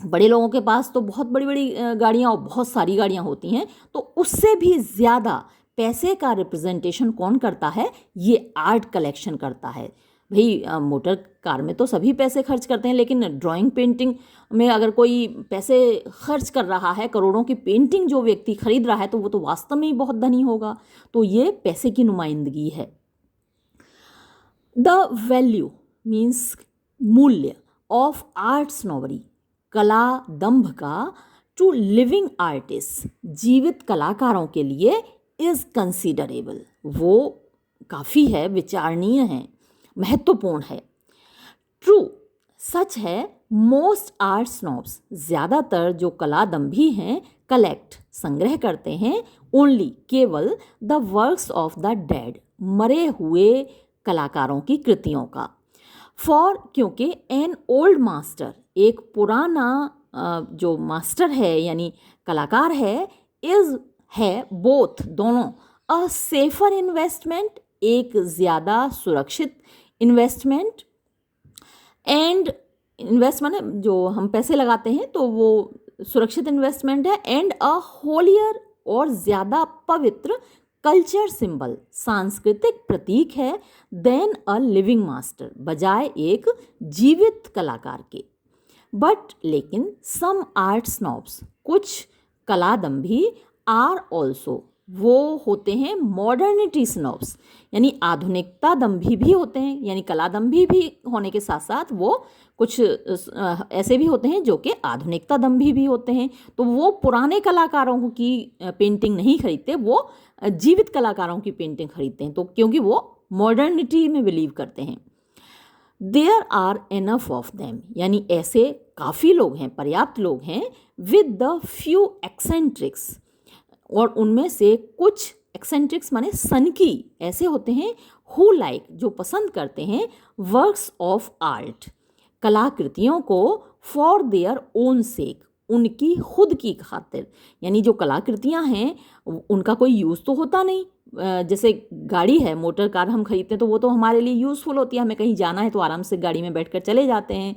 बड़े लोगों के पास तो बहुत बड़ी बड़ी गाड़ियाँ और बहुत सारी गाड़ियाँ होती हैं। तो उससे भी ज़्यादा पैसे का रिप्रेजेंटेशन कौन करता है? ये आर्ट कलेक्शन करता है। भाई मोटर कार में तो सभी पैसे खर्च करते हैं, लेकिन ड्राइंग पेंटिंग में अगर कोई पैसे खर्च कर रहा है, करोड़ों की पेंटिंग जो व्यक्ति खरीद रहा है, तो वो तो वास्तव में ही बहुत धनी होगा। तो ये पैसे की नुमाइंदगी है। द वैल्यू मीन्स मूल्य ऑफ आर्ट स्नोबरी, कला दंभ का, टू लिविंग आर्टिस्ट, जीवित कलाकारों के लिए, इज कंसिडरेबल, वो काफ़ी है, विचारणीय है, महत्वपूर्ण है। ट्रू, सच है, मोस्ट आर्ट स्नॉब्स, ज़्यादातर जो कलादंभी हैं, कलेक्ट, संग्रह करते हैं, ओनली, केवल, the works of the dead, मरे हुए कलाकारों की कृतियों का। फॉर, क्योंकि एन ओल्ड मास्टर, एक पुराना जो मास्टर है यानी कलाकार है, इज, है, बोथ, दोनों, अ सेफर इन्वेस्टमेंट, एक ज़्यादा सुरक्षित इन्वेस्टमेंट, एंड इन्वेस्टमेंट जो हम पैसे लगाते हैं तो वो सुरक्षित इन्वेस्टमेंट है, एंड अ होलियर, और ज़्यादा पवित्र, कल्चर सिंबल, सांस्कृतिक प्रतीक है, देन अ लिविंग मास्टर, बजाय एक जीवित कलाकार के। बट लेकिन सम आर्ट स्नॉब्स, कुछ कलादंभी, आर ऑल्सो, वो होते हैं मॉडर्निटी स्नॉब्स, यानी आधुनिकता दंभी भी होते हैं, यानी कलादंभी भी होने के साथ साथ वो कुछ ऐसे भी होते हैं जो कि आधुनिकता दंभी भी होते हैं। तो वो पुराने कलाकारों की पेंटिंग नहीं खरीदते, वो जीवित कलाकारों की पेंटिंग खरीदते हैं, तो क्योंकि वो मॉडर्निटी में बिलीव करते हैं। There are enough of them, यानी ऐसे काफ़ी लोग हैं, पर्याप्त लोग हैं, विद द फ्यू एक्सेंट्रिक्स, और उनमें से कुछ एक्सेंट्रिक्स माने सनकी ऐसे होते हैं, हु लाइक, जो पसंद करते हैं, वर्क्स ऑफ आर्ट, कलाकृतियों को, फॉर देयर ओन सेक, उनकी खुद की खातिर, यानी जो कलाकृतियाँ हैं उनका कोई यूज़ तो होता नहीं। जैसे गाड़ी है, मोटर कार हम खरीदते हैं तो वो तो हमारे लिए यूज़फुल होती है, हमें कहीं जाना है तो आराम से गाड़ी में बैठकर चले जाते हैं,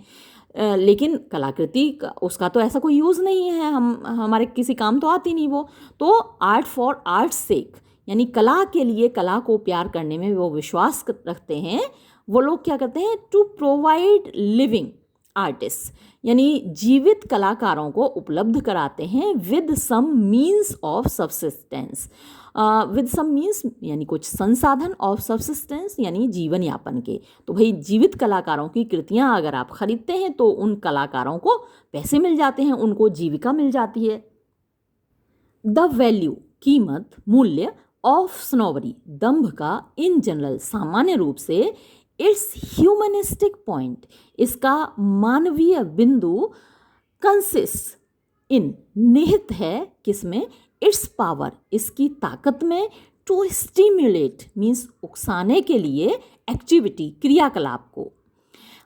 लेकिन कलाकृति का उसका तो ऐसा कोई यूज़ नहीं है, हम हमारे किसी काम तो आती नहीं वो। तो आर्ट फॉर आर्ट्स सेक, यानी कला के लिए, कला को प्यार करने में वो विश्वास रखते हैं। वो लोग क्या करते हैं? टू प्रोवाइड लिविंग आर्टिस्ट, यानी जीवित कलाकारों को उपलब्ध कराते हैं, with some means of subsistence, with some means यानी कुछ संसाधन, ऑफ सब्सिस्टेंस यानी जीवन यापन के। तो भाई जीवित कलाकारों की कृतियाँ अगर आप खरीदते हैं तो उन कलाकारों को पैसे मिल जाते हैं, उनको जीविका मिल जाती है। द वैल्यू, कीमत, मूल्य, ऑफ स्नोबरी, दंभ का, इन जनरल, सामान्य रूप से, इट्स ह्यूमनिस्टिक पॉइंट, इसका मानवीय बिंदु, कंसिस्ट इन, निहित है, किसमें? इट्स पावर, इसकी ताकत में, टू स्टिम्युलेट मीन्स उकसाने के लिए, एक्टिविटी, क्रियाकलाप को।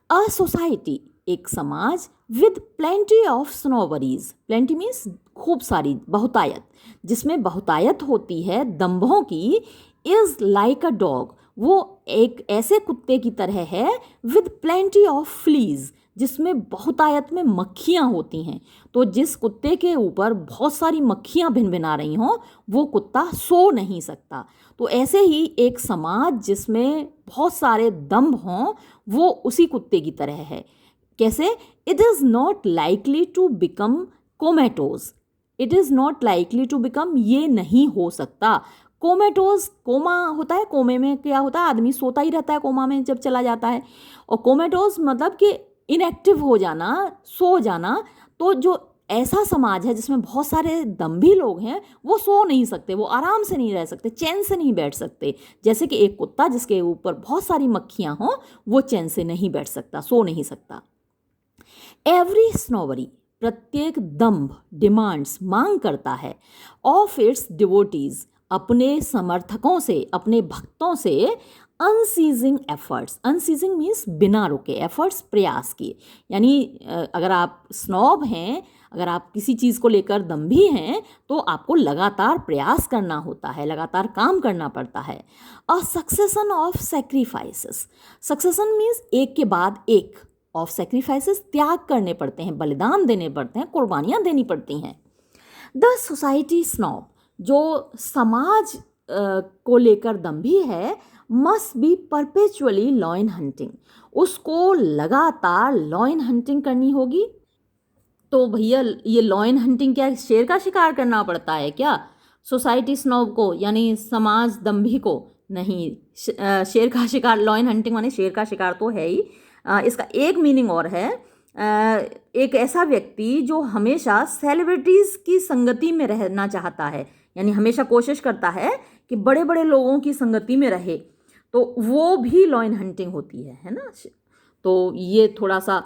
अ सोसाइटी, एक समाज, with plenty of snobberies, plenty means खूब सारी, बहुतायत, जिसमें बहुतायत होती है दंभों की, इज लाइक अ डॉग, वो एक ऐसे कुत्ते की तरह है, विद प्लेंटी ऑफ फ्लीज, जिसमें बहुतायत में मक्खियाँ होती हैं। तो जिस कुत्ते के ऊपर बहुत सारी मक्खियाँ भिनभिना रही हों, वो कुत्ता सो नहीं सकता। तो ऐसे ही एक समाज जिसमें बहुत सारे दंभ हों, वो उसी कुत्ते की तरह है। कैसे? It is not likely to become comatose, it is not likely to become, ये नहीं हो सकता। कोमेटोज, कोमा होता है, कोमे में क्या होता है, आदमी सोता ही रहता है कोमा में जब चला जाता है, और कोमेटोज मतलब कि इनएक्टिव हो जाना, सो जाना। तो जो ऐसा समाज है जिसमें बहुत सारे दंभी लोग हैं, वो सो नहीं सकते, वो आराम से नहीं रह सकते, चैन से नहीं बैठ सकते। जैसे कि एक कुत्ता जिसके ऊपर बहुत सारी मक्खियाँ हों, वो चैन से नहीं बैठ सकता, सो नहीं सकता। एवरी स्नोबरी, प्रत्येक दंभ, डिमांड्स, मांग करता है, ऑफ इट्स डिवोटीज, अपने समर्थकों से, अपने भक्तों से अनसीजिंग एफर्ट्स, अनसीजिंग मीन्स बिना रुके, एफर्ट्स प्रयास किए। यानी अगर आप स्नॉब हैं, अगर आप किसी चीज़ को लेकर दंभी हैं, तो आपको लगातार प्रयास करना होता है, लगातार काम करना पड़ता है। A succession of sacrifices, succession means एक के बाद एक, ऑफ सेक्रीफाइसेस त्याग करने पड़ते हैं, बलिदान देने पड़ते हैं, कुर्बानियाँ देनी पड़ती हैं। द सोसाइटी स्नॉब, जो समाज को लेकर दंभी है, must be perpetually lion hunting, उसको लगातार लॉयन हंटिंग करनी होगी। तो भैया ये लॉयन हंटिंग क्या, शेर का शिकार करना पड़ता है क्या सोसाइटी स्नॉब को, यानी समाज दंभी को? नहीं, शेर का शिकार, लॉयन हंटिंग माने शेर का शिकार तो है ही। इसका एक मीनिंग और है, एक ऐसा व्यक्ति जो हमेशा सेलिब्रिटीज़ की संगति में रहना चाहता है, यानी हमेशा कोशिश करता है कि बड़े बड़े लोगों की संगति में रहे, तो वो भी लॉयन हंटिंग होती है ना। तो ये थोड़ा सा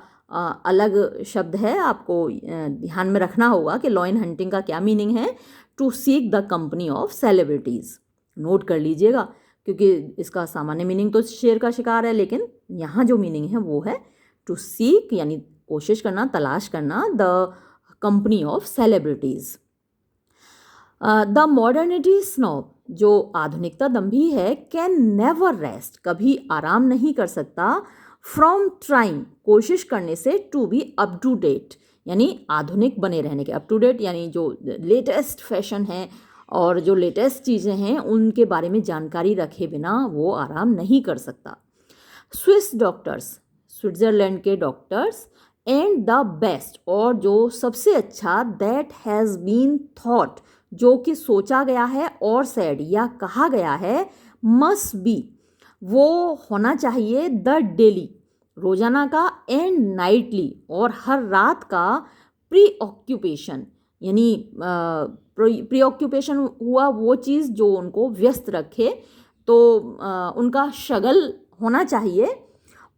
अलग शब्द है, आपको ध्यान में रखना होगा कि लॉयन हंटिंग का क्या मीनिंग है। To seek the company of celebrities, note कर लीजिएगा, क्योंकि इसका सामान्य मीनिंग तो शेर का शिकार है, लेकिन यहाँ जो मीनिंग है वो है टू सीक, यानी कोशिश करना, तलाश करना, the company of celebrities. The modernity snob, जो आधुनिकता दंभी है, कैन नेवर रेस्ट, कभी आराम नहीं कर सकता, फ्रॉम ट्राइंग, कोशिश करने से, to be up to date, यानी आधुनिक बने रहने के, अप टू डेट यानी जो लेटेस्ट फैशन है और जो लेटेस्ट चीज़ें हैं उनके बारे में जानकारी रखे बिना वो आराम नहीं कर सकता। स्विस डॉक्टर्स, स्विट्ज़रलैंड के डॉक्टर्स, एंड द बेस्ट, और जो सबसे अच्छा, दैट हैज़ बीन थॉट, जो कि सोचा गया है, और सेड या कहा गया है, मस्ट बी, वो होना चाहिए, द डेली, रोजाना का, एंड नाइटली, और हर रात का, प्री ऑक्यूपेशन, यानी प्री ऑक्यूपेशन हुआ वो चीज़ जो उनको व्यस्त रखे, तो उनका शगल होना चाहिए,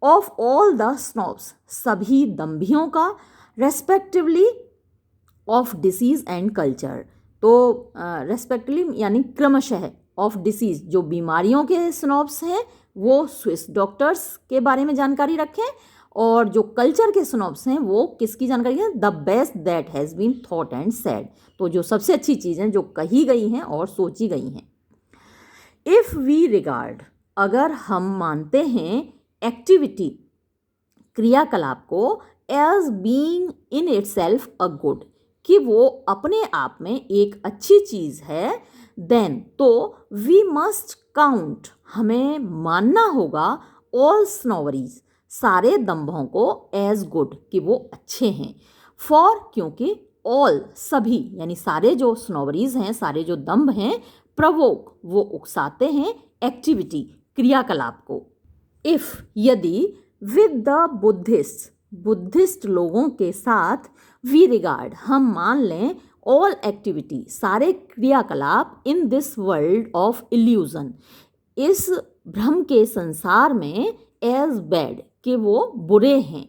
ऑफ ऑल द स्नॉब्स, सभी दंभियों का, respectively of disease and culture, तो रेस्पेक्टिवली यानी क्रमशः, ऑफ डिसीज़, जो बीमारियों के स्नॉब्स हैं वो स्विस डॉक्टर्स के बारे में जानकारी रखें, और जो कल्चर के स्नॉब्स हैं वो किसकी जानकारी है, the best that has been thought and said, तो जो सबसे अच्छी चीज़ें जो कही गई हैं और सोची गई हैं। इफ़ वी रिगार्ड, अगर हम मानते हैं, एक्टिविटी, क्रियाकलाप को, as being in itself a good, कि वो अपने आप में एक अच्छी चीज़ है, देन, तो वी मस्ट काउंट, हमें मानना होगा, ऑल स्नोवरीज, सारे दंभों को, एज गुड, कि वो अच्छे हैं, फॉर, क्योंकि, ऑल, सभी, यानी सारे जो स्नोवरीज हैं, सारे जो दंभ हैं, प्रवोक, वो उकसाते हैं, एक्टिविटी, क्रियाकलाप को। इफ़, यदि, विद द बुद्धिस्ट, बुद्धिस्ट लोगों के साथ, वी रिगार्ड, हम मान लें, ऑल एक्टिविटी, सारे क्रियाकलाप, in this world of illusion, इस भ्रम के संसार में, एज बैड, कि वो बुरे हैं,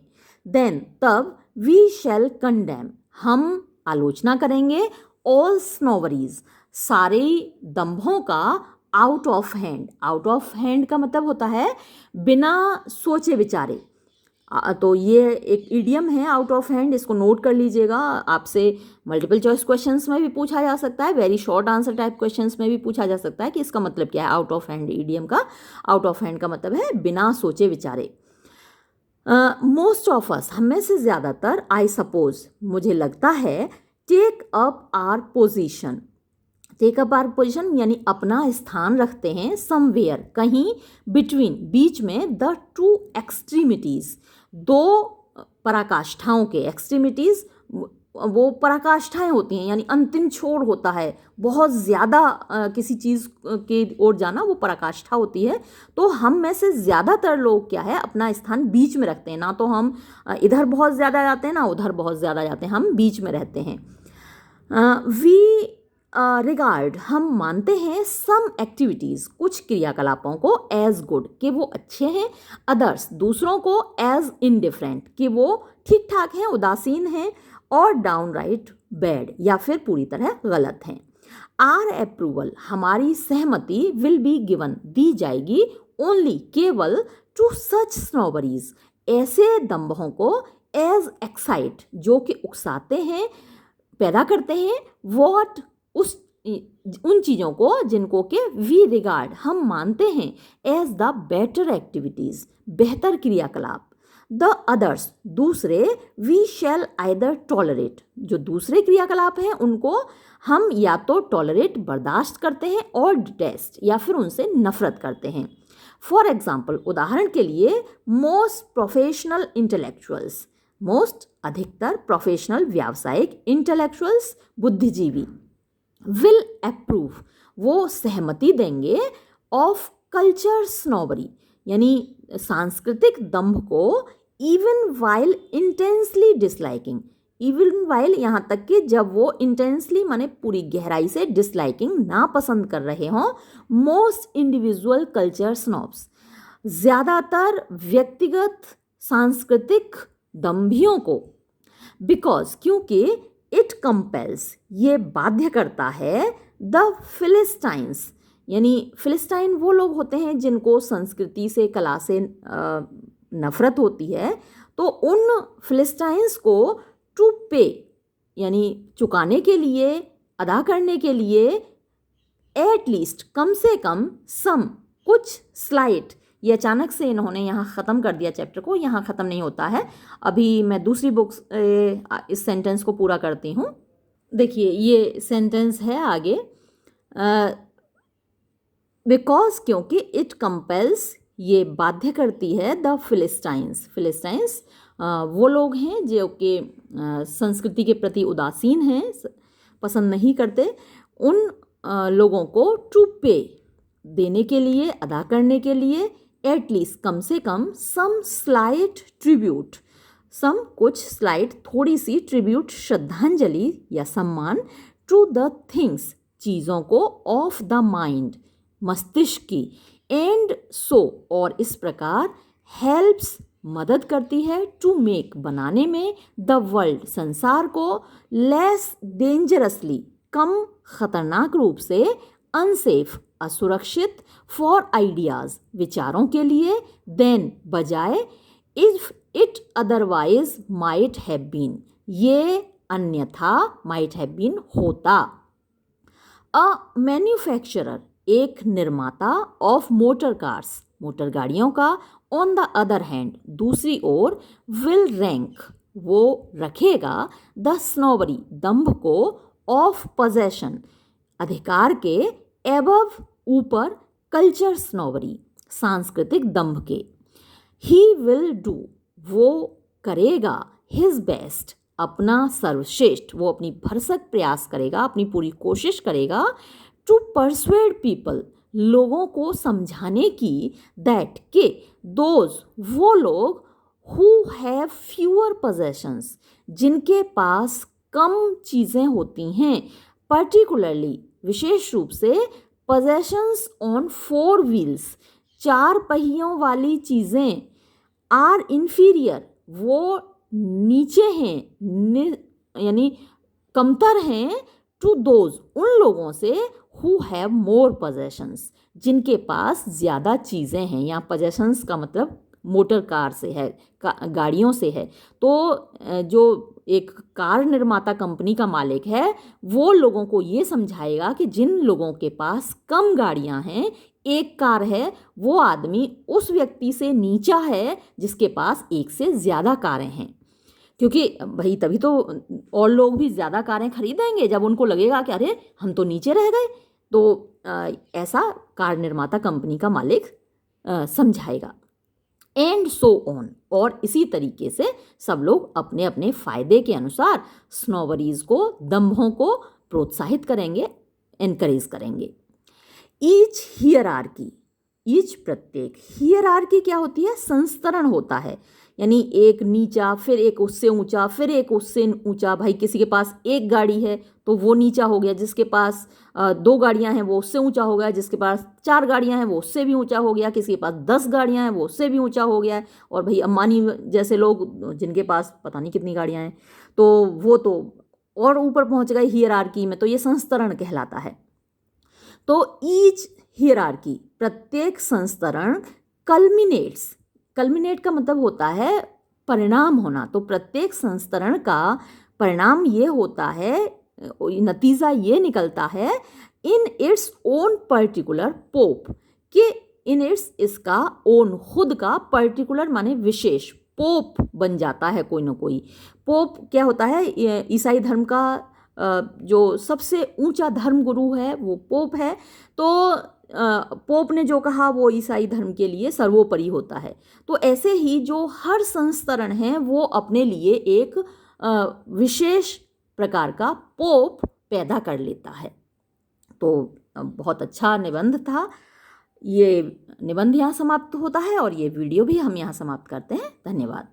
देन, तब, वी शैल कंडेम, हम आलोचना करेंगे, ऑल स्नोवरीज, सारे दंभों का, out of hand, out of hand का मतलब होता है बिना सोचे विचारे, तो ये एक इडियम है, आउट ऑफ हैंड, इसको नोट कर लीजिएगा, आपसे मल्टीपल चॉइस क्वेश्चंस में भी पूछा जा सकता है, very short answer type questions में भी पूछा जा सकता है कि इसका मतलब क्या है आउट ऑफ हैंड इडियम का। आउट ऑफ हैंड का मतलब है बिना सोचे विचारे। मोस्ट ऑफ अस, हम में से ज़्यादातर, आई सपोज, मुझे लगता है, take up our position, take up our position यानी अपना स्थान रखते हैं, समवेयर, कहीं, बिटवीन, बीच में, द टू एक्सट्रीमिटीज़, दो पराकाष्ठाओं के, एक्सट्रीमिटीज़ वो पराकाष्ठाएं होती हैं, यानी अंतिम छोर होता है, बहुत ज़्यादा किसी चीज़ की ओर जाना, वो पराकाष्ठा होती है। तो हम में से ज़्यादातर लोग क्या है, अपना स्थान बीच में रखते हैं, ना तो हम इधर बहुत ज़्यादा जाते हैं, ना उधर बहुत ज़्यादा जाते हैं, हम बीच में रहते हैं। वी रिगार्ड, हम मानते हैं, सम एक्टिविटीज़, कुछ क्रियाकलापों को, एज गुड, कि वो अच्छे हैं, अदर्स, दूसरों को, एज इनडिफरेंट, कि वो ठीक ठाक हैं, उदासीन हैं, और डाउनराइट बैड, या फिर पूरी तरह गलत हैं। आर अप्रूवल, हमारी सहमति, विल बी गिवन, दी जाएगी, ओनली, केवल, टू सच स्नोबरीज, ऐसे दम्भों को, एज एक्साइट, जो कि उकसाते हैं, पैदा करते हैं, वॉट, उन चीज़ों को जिनको के वी रिगार्ड, हम मानते हैं, एज द बेटर एक्टिविटीज़, बेहतर क्रियाकलाप, द अदर्स, दूसरे, वी शैल आइदर टॉलरेट, जो दूसरे क्रियाकलाप हैं उनको हम या तो टॉलरेट, बर्दाश्त करते हैं, और डिटेस्ट, या फिर उनसे नफरत करते हैं। फॉर एग्जाम्पल, उदाहरण के लिए, मोस्ट प्रोफेशनल इंटेलेक्चुअल्स, मोस्ट, अधिकतर, प्रोफेशनल, व्यावसायिक, इंटेलेक्चुअल्स, बुद्धिजीवी, विल अप्रूव, वो सहमति देंगे, ऑफ कल्चर स्नोबरी, यानी सांस्कृतिक दंभ को, even while intensely disliking, even while, यहाँ तक कि जब वो इंटेंसली माने पूरी गहराई से डिसलाइकिंग, नापसंद कर रहे हों, मोस्ट इंडिविजुअल कल्चर स्नॉब्स, ज़्यादातर व्यक्तिगत सांस्कृतिक दंभियों को, बिकॉज, क्योंकि, इट कंपेल्स, ये बाध्य करता है, द फिलिस्टाइंस, यानी फिलिस्टाइन वो लोग होते हैं जिनको संस्कृति से, कला से नफरत होती है, तो उन फिलिस्टाइंस को टू पे, यानी चुकाने के लिए, अदा करने के लिए, एट लीस्ट, कम से कम, सम, कुछ, स्लाइट, ये अचानक से इन्होंने यहाँ ख़त्म कर दिया चैप्टर को, यहाँ ख़त्म नहीं होता है, अभी मैं दूसरी बुक्स इस सेंटेंस को पूरा करती हूँ। देखिए ये सेंटेंस है आगे, बिकॉज, क्योंकि, इट कंपेल्स, ये बाध्य करती है, द फिलिस्टाइंस, फिलिस्टाइंस वो लोग हैं जो कि संस्कृति के प्रति उदासीन हैं, पसंद नहीं करते, उन लोगों को टू पे, देने के लिए, अदा करने के लिए, एटलीस्ट, कम से कम, सम स्लाइट ट्रिब्यूट, सम, कुछ, स्लाइट, थोड़ी सी, ट्रिब्यूट, श्रद्धांजलि या सम्मान, टू द थिंग्स, चीज़ों को, ऑफ द माइंड, मस्तिष्क की, एंड सो, और इस प्रकार, हेल्प्स, मदद करती है, टू मेक, बनाने में, द वर्ल्ड, संसार को, लेस डेंजरसली, कम खतरनाक रूप से, अनसेफ, असुरक्षित, फॉर आइडियाज़, विचारों के लिए, देन, बजाय, if it otherwise might have been, ये अन्यथा माइट हैव बीन होता। अ मैन्युफैक्चरर, एक निर्माता, ऑफ मोटर कार्स, मोटर गाड़ियों का, ऑन द अदर हैंड, दूसरी ओर, विल रैंक, वो रखेगा, द स्नोबरी, दंभ को, ऑफ पोजेशन, अधिकार के, एबव, ऊपर, कल्चर स्नोबरी, सांस्कृतिक दंभ के, ही विल डू, वो करेगा, हिज बेस्ट, अपना सर्वश्रेष्ठ, वो अपनी भरसक प्रयास करेगा, अपनी पूरी कोशिश करेगा, टू परसुएड पीपल, लोगों को समझाने की, दैट, के, दोज, वो लोग, हु हैव फ्यूअर पोजेशंस, जिनके पास कम चीज़ें होती हैं, पर्टिकुलरली, विशेष रूप से, पोजेशंस ऑन फोर व्हील्स, चार पहियों वाली चीज़ें, आर इन्फीरियर, वो नीचे हैं, यानी कमतर हैं, टू दोज, उन लोगों से, हु हैव मोर पोजेशंस, जिनके पास ज़्यादा चीज़ें हैं, यहाँ पोजेशंस का मतलब मोटर कार से है, गाड़ियों से है, तो जो एक कार निर्माता कंपनी का मालिक है, वो लोगों को ये समझाएगा कि जिन लोगों के पास कम गाड़ियाँ हैं, एक कार है, वो आदमी उस व्यक्ति से नीचा है जिसके पास एक से ज़्यादा कारें हैं, क्योंकि भाई तभी तो और लोग भी ज़्यादा कारें खरीदेंगे जब उनको लगेगा कि अरे हम तो नीचे रह गए, तो ऐसा कार निर्माता कंपनी का मालिक समझाएगा। एंड सो ऑन, और इसी तरीके से सब लोग अपने अपने फ़ायदे के अनुसार स्नोबरीज को, दंभों को प्रोत्साहित करेंगे, एनकरेज करेंगे। ईच हियरार्की, ईच, प्रत्येक, हियरार्की क्या होती है, संस्तरण होता है, यानी एक नीचा, फिर एक उससे ऊंचा, फिर एक उससे ऊंचा। भाई किसी के पास एक गाड़ी है तो वो नीचा हो गया, जिसके पास दो गाड़ियां हैं वो उससे ऊंचा हो गया, जिसके पास चार गाड़ियां हैं वो उससे भी ऊंचा हो गया, किसी के पास 10 गाड़ियां हैं वो उससे भी ऊंचा हो गया है। और भाई अंबानी जैसे लोग जिनके पास पता नहीं कितनी गाड़ियां हैं, तो वो तो और ऊपर पहुंच गए हियरार्की में, तो ये संस्तरण कहलाता है। तो ईच हियरार्की, प्रत्येक संस्तरण, कल्मिनेट का मतलब होता है परिणाम होना। तो प्रत्येक संस्तरण का परिणाम ये होता है, नतीजा ये निकलता है in its own particular pope, कि इन इट्स, इसका ओन, खुद का, पर्टिकुलर माने विशेष, पोप बन जाता है कोई ना कोई। पोप क्या होता है, ईसाई धर्म का जो सबसे ऊंचा धर्म गुरु है वो पोप है। तो पोप ने जो कहा वो ईसाई धर्म के लिए सर्वोपरि होता है। तो ऐसे ही जो हर संस्तरण है वो अपने लिए एक विशेष प्रकार का पोप पैदा कर लेता है। तो बहुत अच्छा निबंध था। ये निबंध यहाँ समाप्त होता है और ये वीडियो भी हम यहाँ समाप्त करते हैं। धन्यवाद।